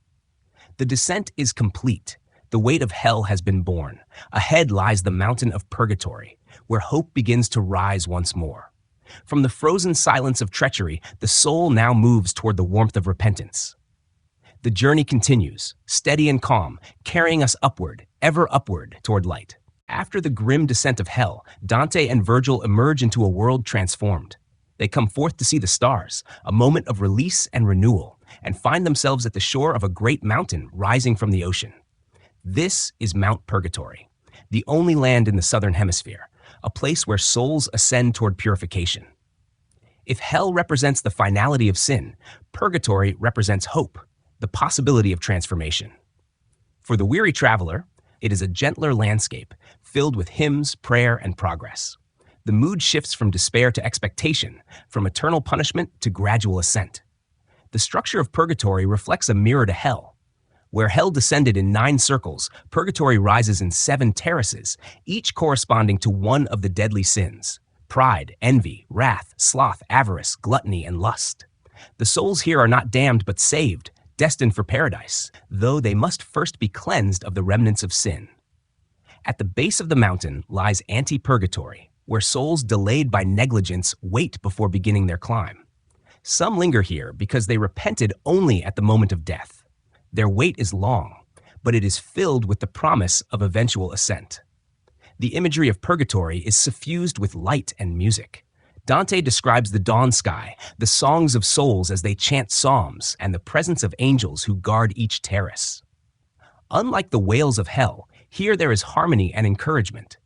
The descent is complete. The weight of hell has been borne. Ahead lies the mountain of Purgatory, where hope begins to rise once more. From the frozen silence of treachery, the soul now moves toward the warmth of repentance. The journey continues, steady and calm, carrying us upward, ever upward toward light. After the grim descent of hell, Dante and Virgil emerge into a world transformed. They come forth to see the stars, a moment of release and renewal, and find themselves at the shore of a great mountain rising from the ocean. This is Mount Purgatory, the only land in the southern hemisphere, a place where souls ascend toward purification. If hell represents the finality of sin, Purgatory represents hope, the possibility of transformation. For the weary traveler, it is a gentler landscape, filled with hymns, prayer, and progress. The mood shifts from despair to expectation, from eternal punishment to gradual ascent. The structure of Purgatory reflects a mirror to hell. Where hell descended in 9 circles, Purgatory rises in 7 terraces, each corresponding to one of the deadly sins: pride, envy, wrath, sloth, avarice, gluttony, and lust. The souls here are not damned but saved, destined for paradise, though they must first be cleansed of the remnants of sin. At the base of the mountain lies anti-purgatory, where souls delayed by negligence wait before beginning their climb. Some linger here because they repented only at the moment of death. Their wait is long, but it is filled with the promise of eventual ascent. The imagery of purgatory is suffused with light and music. Dante describes the dawn sky, the songs of souls as they chant psalms, and the presence of angels who guard each terrace. Unlike the wails of hell, here there is harmony and encouragement.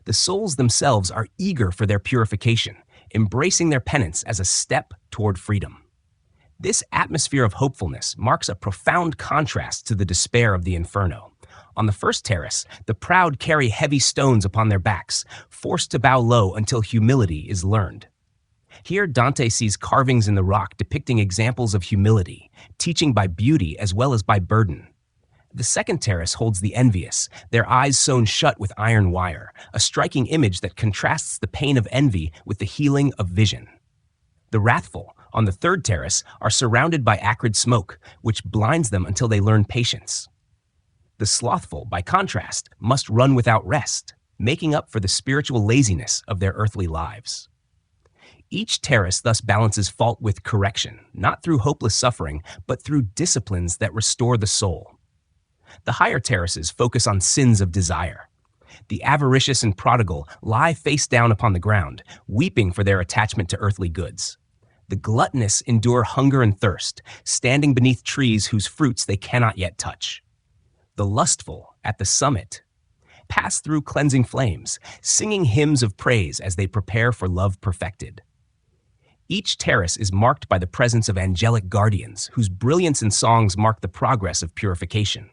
The souls themselves are eager for their purification, embracing their penance as a step toward freedom. This atmosphere of hopefulness marks a profound contrast to the despair of the Inferno. On the first terrace, the proud carry heavy stones upon their backs, forced to bow low until humility is learned. Here, Dante sees carvings in the rock depicting examples of humility, teaching by beauty as well as by burden. The second terrace holds the envious, their eyes sewn shut with iron wire, a striking image that contrasts the pain of envy with the healing of vision. The wrathful, on the third terrace, are surrounded by acrid smoke, which blinds them until they learn patience. The slothful, by contrast, must run without rest, making up for the spiritual laziness of their earthly lives. Each terrace thus balances fault with correction, not through hopeless suffering, but through disciplines that restore the soul. The higher terraces focus on sins of desire. The avaricious and prodigal lie face down upon the ground, weeping for their attachment to earthly goods. The gluttonous endure hunger and thirst, standing beneath trees whose fruits they cannot yet touch. The lustful, at the summit, pass through cleansing flames, singing hymns of praise as they prepare for love perfected. Each terrace is marked by the presence of angelic guardians, whose brilliance and songs mark the progress of purification.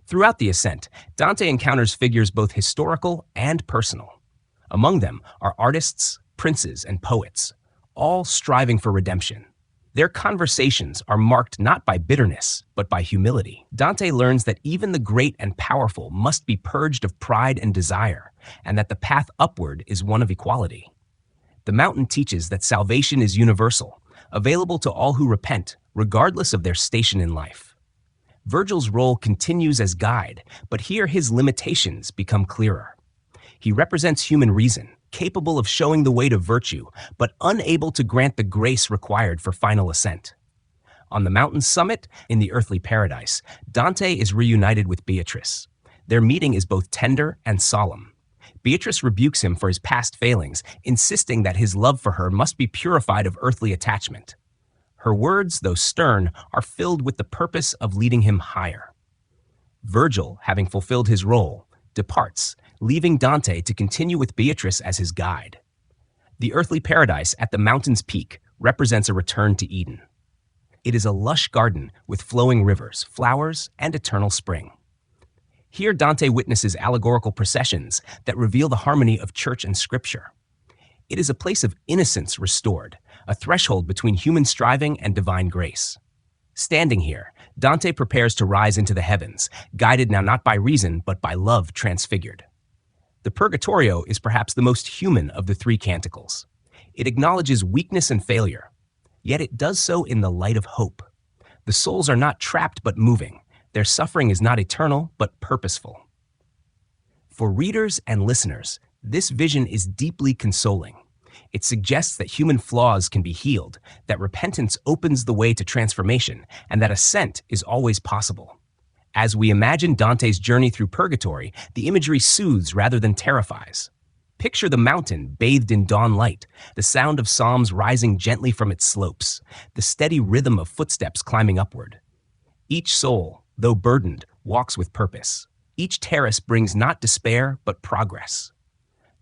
Throughout the ascent, Dante encounters figures both historical and personal. Among them are artists, princes, and poets, all striving for redemption. Their conversations are marked not by bitterness, but by humility. Dante learns that even the great and powerful must be purged of pride and desire, and that the path upward is one of equality. The mountain teaches that salvation is universal, available to all who repent, regardless of their station in life. Virgil's role continues as guide, but here his limitations become clearer. He represents human reason, capable of showing the way to virtue, but unable to grant the grace required for final ascent. On the mountain's summit, in the earthly paradise, Dante is reunited with Beatrice. Their meeting is both tender and solemn. Beatrice rebukes him for his past failings, insisting that his love for her must be purified of earthly attachment. Her words, though stern, are filled with the purpose of leading him higher. Virgil, having fulfilled his role, departs, leaving Dante to continue with Beatrice as his guide. The earthly paradise at the mountain's peak represents a return to Eden. It is a lush garden with flowing rivers, flowers, and eternal spring. Here Dante witnesses allegorical processions that reveal the harmony of church and scripture. It is a place of innocence restored, a threshold between human striving and divine grace. Standing here, Dante prepares to rise into the heavens, guided now not by reason, but by love transfigured. The Purgatorio is perhaps the most human of the three canticles. It acknowledges weakness and failure, yet it does so in the light of hope. The souls are not trapped but moving. Their suffering is not eternal but purposeful. For readers and listeners, this vision is deeply consoling. It suggests that human flaws can be healed, that repentance opens the way to transformation, and that ascent is always possible. As we imagine Dante's journey through purgatory, the imagery soothes rather than terrifies. Picture the mountain bathed in dawn light, the sound of psalms rising gently from its slopes, the steady rhythm of footsteps climbing upward. Each soul, though burdened, walks with purpose. Each terrace brings not despair, but progress.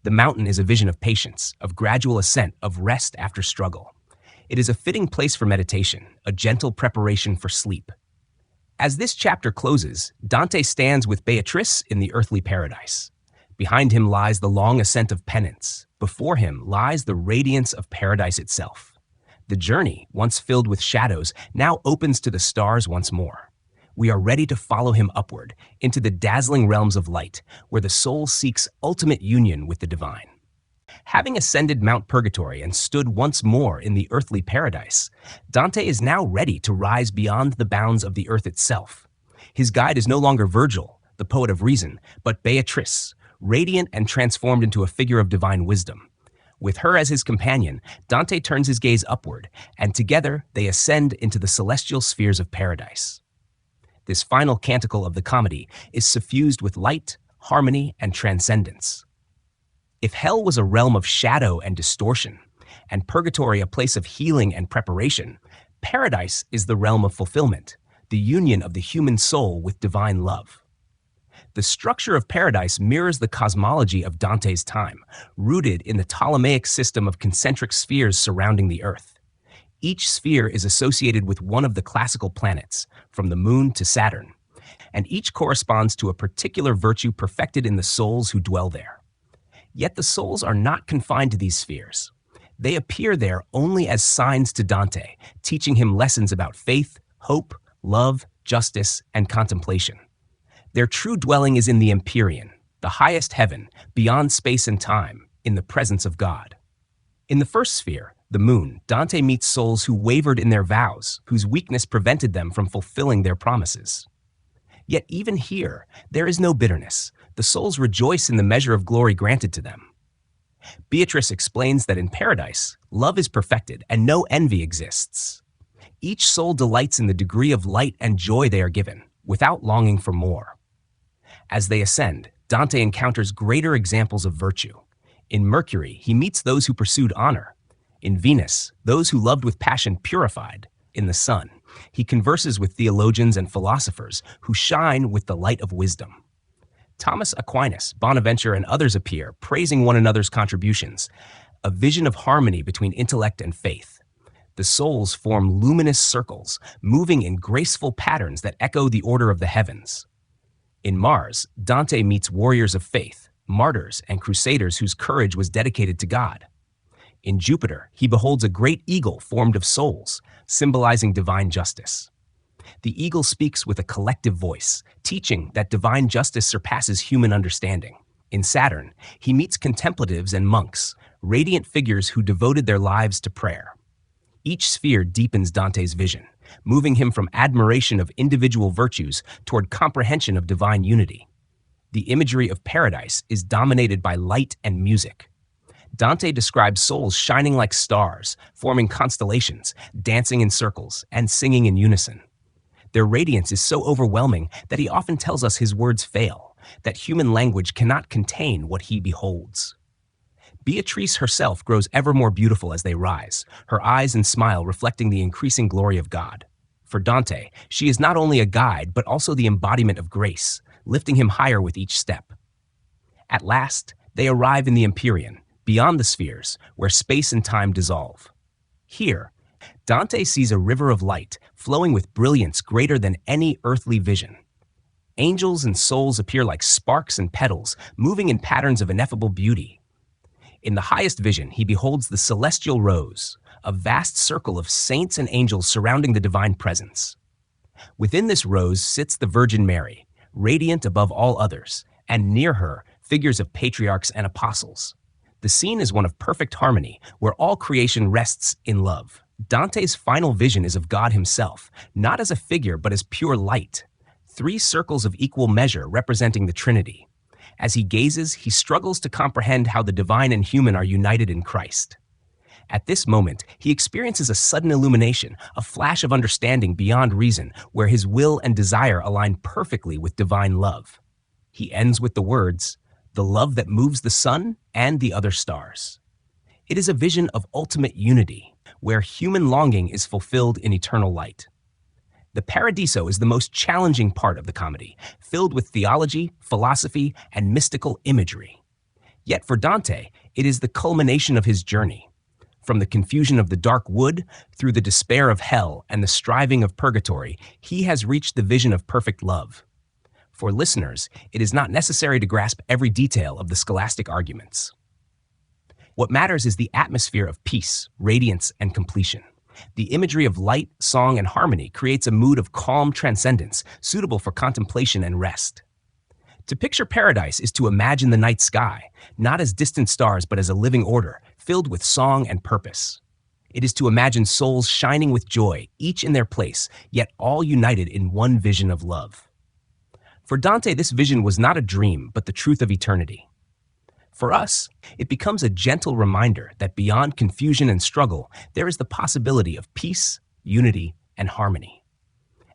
The mountain is a vision of patience, of gradual ascent, of rest after struggle. It is a fitting place for meditation, a gentle preparation for sleep. As this chapter closes, Dante stands with Beatrice in the earthly paradise. Behind him lies the long ascent of penance. Before him lies the radiance of paradise itself. The journey, once filled with shadows, now opens to the stars once more. We are ready to follow him upward, into the dazzling realms of light, where the soul seeks ultimate union with the divine. Having ascended Mount Purgatory and stood once more in the earthly paradise, Dante is now ready to rise beyond the bounds of the earth itself. His guide is no longer Virgil, the poet of reason, but Beatrice, radiant and transformed into a figure of divine wisdom. With her as his companion, Dante turns his gaze upward, and together they ascend into the celestial spheres of paradise. This final canticle of the comedy is suffused with light, harmony, and transcendence. If hell was a realm of shadow and distortion, and purgatory a place of healing and preparation, paradise is the realm of fulfillment, the union of the human soul with divine love. The structure of paradise mirrors the cosmology of Dante's time, rooted in the Ptolemaic system of concentric spheres surrounding the earth. Each sphere is associated with one of the classical planets, from the moon to Saturn, and each corresponds to a particular virtue perfected in the souls who dwell there. Yet the souls are not confined to these spheres. They appear there only as signs to Dante, teaching him lessons about faith, hope, love, justice, and contemplation. Their true dwelling is in the Empyrean, the highest heaven, beyond space and time, in the presence of God. In the first sphere, the moon, Dante meets souls who wavered in their vows, whose weakness prevented them from fulfilling their promises. Yet even here, there is no bitterness. The souls rejoice in the measure of glory granted to them. Beatrice explains that in paradise, love is perfected and no envy exists. Each soul delights in the degree of light and joy they are given, without longing for more. As they ascend, Dante encounters greater examples of virtue. In Mercury, he meets those who pursued honor. In Venus, those who loved with passion purified. In the sun, he converses with theologians and philosophers who shine with the light of wisdom. Thomas Aquinas, Bonaventure, and others appear, praising one another's contributions, a vision of harmony between intellect and faith. The souls form luminous circles, moving in graceful patterns that echo the order of the heavens. In Mars, Dante meets warriors of faith, martyrs, and crusaders whose courage was dedicated to God. In Jupiter, he beholds a great eagle formed of souls, symbolizing divine justice. The eagle speaks with a collective voice, teaching that divine justice surpasses human understanding. In Saturn, he meets contemplatives and monks, radiant figures who devoted their lives to prayer. Each sphere deepens Dante's vision, moving him from admiration of individual virtues toward comprehension of divine unity. The imagery of paradise is dominated by light and music. Dante describes souls shining like stars, forming constellations, dancing in circles, and singing in unison. Their radiance is so overwhelming that he often tells us his words fail, that human language cannot contain what he beholds. Beatrice herself grows ever more beautiful as they rise, her eyes and smile reflecting the increasing glory of God. For Dante, she is not only a guide, but also the embodiment of grace, lifting him higher with each step. At last, they arrive in the Empyrean, beyond the spheres, where space and time dissolve. Here, Dante sees a river of light flowing with brilliance greater than any earthly vision. Angels and souls appear like sparks and petals, moving in patterns of ineffable beauty. In the highest vision, he beholds the celestial rose, a vast circle of saints and angels surrounding the divine presence. Within this rose sits the Virgin Mary, radiant above all others, and near her, figures of patriarchs and apostles. The scene is one of perfect harmony, where all creation rests in love. Dante's final vision is of God himself, not as a figure but as pure light. 3 circles of equal measure representing the Trinity. As he gazes, he struggles to comprehend how the divine and human are united in Christ. At this moment, he experiences a sudden illumination, a flash of understanding beyond reason, where his will and desire align perfectly with divine love. He ends with the words, "The love that moves the sun and the other stars." It is a vision of ultimate unity, where human longing is fulfilled in eternal light. The Paradiso is the most challenging part of the comedy, filled with theology, philosophy, and mystical imagery. Yet for Dante, it is the culmination of his journey. From the confusion of the dark wood, through the despair of hell and the striving of purgatory, he has reached the vision of perfect love. For listeners, it is not necessary to grasp every detail of the scholastic arguments. What matters is the atmosphere of peace, radiance, and completion. The imagery of light, song, and harmony creates a mood of calm transcendence, suitable for contemplation and rest. To picture paradise is to imagine the night sky, not as distant stars but as a living order, filled with song and purpose. It is to imagine souls shining with joy, each in their place, yet all united in one vision of love. For Dante, this vision was not a dream, but the truth of eternity. For us, it becomes a gentle reminder that beyond confusion and struggle, there is the possibility of peace, unity, and harmony.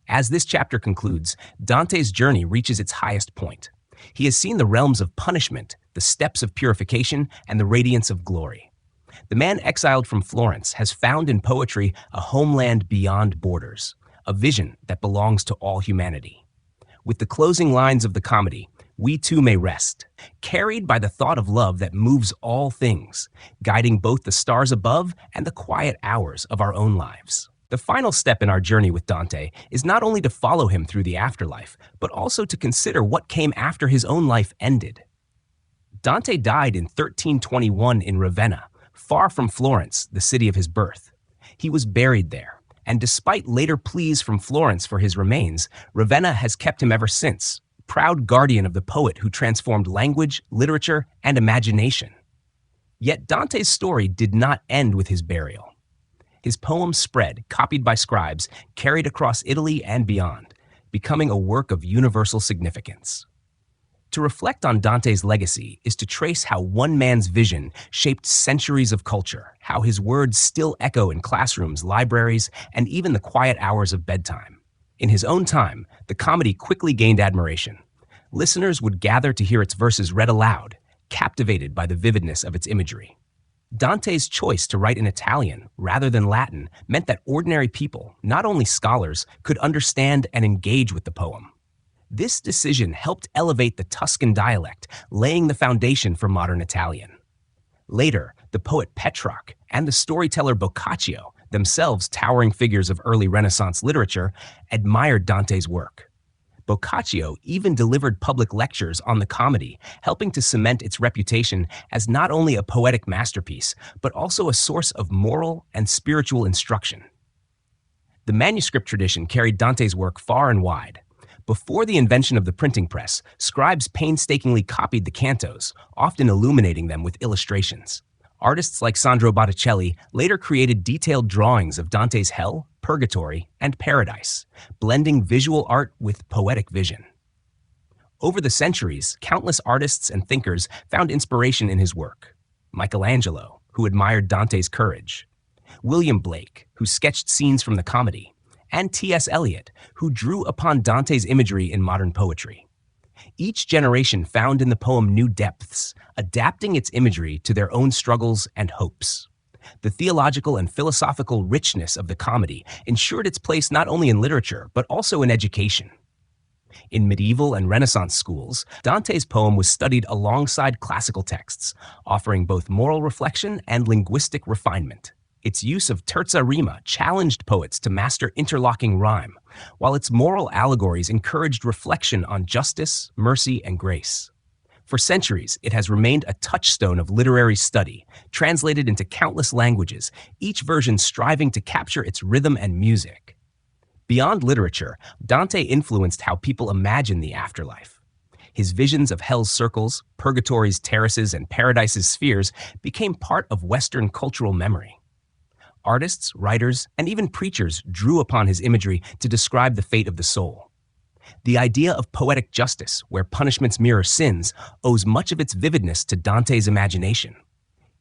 As this chapter concludes, Dante's journey reaches its highest point. He has seen the realms of punishment, the steps of purification, and the radiance of glory. The man exiled from Florence has found in poetry a homeland beyond borders, a vision that belongs to all humanity. With the closing lines of the comedy, we too may rest, carried by the thought of love that moves all things, guiding both the stars above and the quiet hours of our own lives. The final step in our journey with Dante is not only to follow him through the afterlife, but also to consider what came after his own life ended. Dante died in 1321 in Ravenna, far from Florence, the city of his birth. He was buried there, and despite later pleas from Florence for his remains, Ravenna has kept him ever since, proud guardian of the poet who transformed language, literature, and imagination. Yet Dante's story did not end with his burial. His poems spread, copied by scribes, carried across Italy and beyond, becoming a work of universal significance. To reflect on Dante's legacy is to trace how one man's vision shaped centuries of culture, how his words still echo in classrooms, libraries, and even the quiet hours of bedtime. In his own time, the comedy quickly gained admiration. Listeners would gather to hear its verses read aloud, captivated by the vividness of its imagery. Dante's choice to write in Italian rather than Latin meant that ordinary people, not only scholars, could understand and engage with the poem. This decision helped elevate the Tuscan dialect, laying the foundation for modern Italian. Later, the poet Petrarch and the storyteller Boccaccio, themselves towering figures of early Renaissance literature, admired Dante's work. Boccaccio even delivered public lectures on the comedy, helping to cement its reputation as not only a poetic masterpiece, but also a source of moral and spiritual instruction. The manuscript tradition carried Dante's work far and wide. Before the invention of the printing press, scribes painstakingly copied the cantos, often illuminating them with illustrations. Artists like Sandro Botticelli later created detailed drawings of Dante's hell, purgatory, and paradise, blending visual art with poetic vision. Over the centuries, countless artists and thinkers found inspiration in his work. Michelangelo, who admired Dante's courage; William Blake, who sketched scenes from the comedy; and T.S. Eliot, who drew upon Dante's imagery in modern poetry. Each generation found in the poem new depths, adapting its imagery to their own struggles and hopes. The theological and philosophical richness of the comedy ensured its place not only in literature, but also in education. In medieval and Renaissance schools, Dante's poem was studied alongside classical texts, offering both moral reflection and linguistic refinement. Its use of terza rima challenged poets to master interlocking rhyme, while its moral allegories encouraged reflection on justice, mercy, and grace. For centuries, it has remained a touchstone of literary study, translated into countless languages, each version striving to capture its rhythm and music. Beyond literature, Dante influenced how people imagine the afterlife. His visions of hell's circles, purgatory's terraces, and paradise's spheres became part of Western cultural memory. Artists, writers, and even preachers drew upon his imagery to describe the fate of the soul. The idea of poetic justice, where punishments mirror sins, owes much of its vividness to Dante's imagination.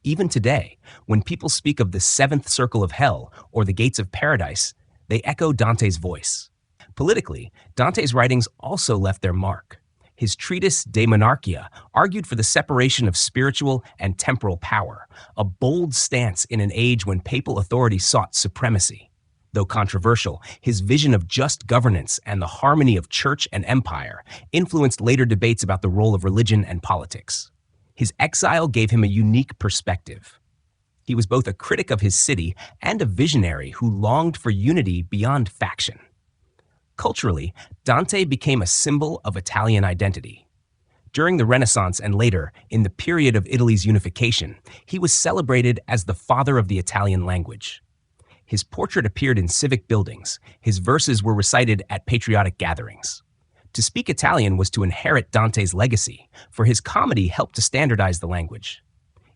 Even today, when people speak of the seventh circle of hell or the gates of paradise, they echo Dante's voice. Politically, Dante's writings also left their mark. His treatise De Monarchia argued for the separation of spiritual and temporal power, a bold stance in an age when papal authority sought supremacy. Though controversial, his vision of just governance and the harmony of church and empire influenced later debates about the role of religion and politics. His exile gave him a unique perspective. He was both a critic of his city and a visionary who longed for unity beyond faction. Culturally, Dante became a symbol of Italian identity. During the Renaissance and later, in the period of Italy's unification, he was celebrated as the father of the Italian language. His portrait appeared in civic buildings. His verses were recited at patriotic gatherings. To speak Italian was to inherit Dante's legacy, for his comedy helped to standardize the language.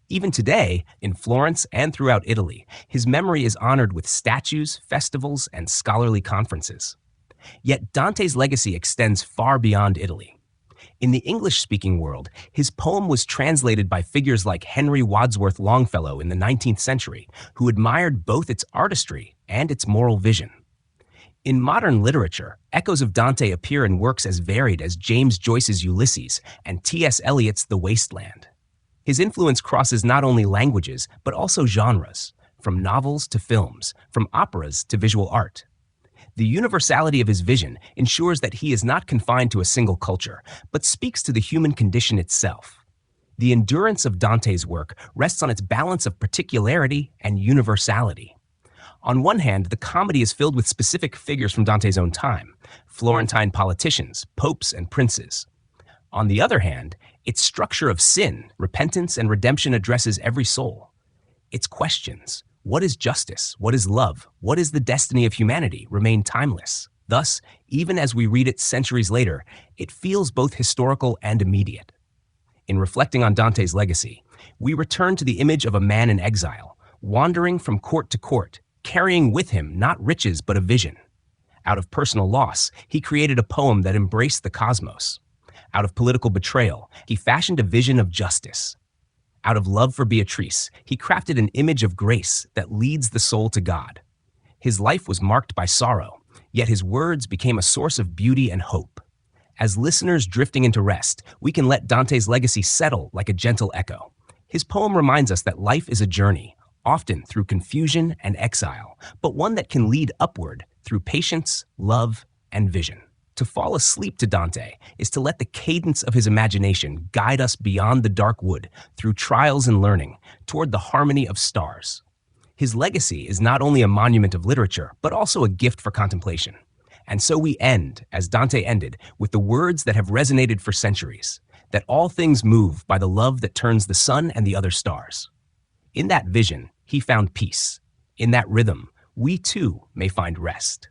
Even today, in Florence and throughout Italy, his memory is honored with statues, festivals, and scholarly conferences. Yet Dante's legacy extends far beyond Italy. In the English-speaking world, his poem was translated by figures like Henry Wadsworth Longfellow in the 19th century, who admired both its artistry and its moral vision. In modern literature, echoes of Dante appear in works as varied as James Joyce's Ulysses and T.S. Eliot's The Waste Land. His influence crosses not only languages, but also genres, from novels to films, from operas to visual art. The universality of his vision ensures that he is not confined to a single culture, but speaks to the human condition itself. The endurance of Dante's work rests on its balance of particularity and universality. On one hand, the comedy is filled with specific figures from Dante's own time, Florentine politicians, popes, and princes. On the other hand, its structure of sin, repentance, and redemption addresses every soul. Its questions, what is justice? What is love? What is the destiny of humanity? Remain timeless. Thus, even as we read it centuries later, it feels both historical and immediate. In reflecting on Dante's legacy, we return to the image of a man in exile, wandering from court to court, carrying with him not riches but a vision. Out of personal loss, he created a poem that embraced the cosmos. Out of political betrayal, he fashioned a vision of justice. Out of love for Beatrice, he crafted an image of grace that leads the soul to God. His life was marked by sorrow, yet his words became a source of beauty and hope. As listeners drifting into rest, we can let Dante's legacy settle like a gentle echo. His poem reminds us that life is a journey, often through confusion and exile, but one that can lead upward through patience, love, and vision. To fall asleep to Dante is to let the cadence of his imagination guide us beyond the dark wood, through trials and learning, toward the harmony of stars. His legacy is not only a monument of literature, but also a gift for contemplation. And so we end, as Dante ended, with the words that have resonated for centuries, that all things move by the love that turns the sun and the other stars. In that vision, he found peace. In that rhythm, we too may find rest.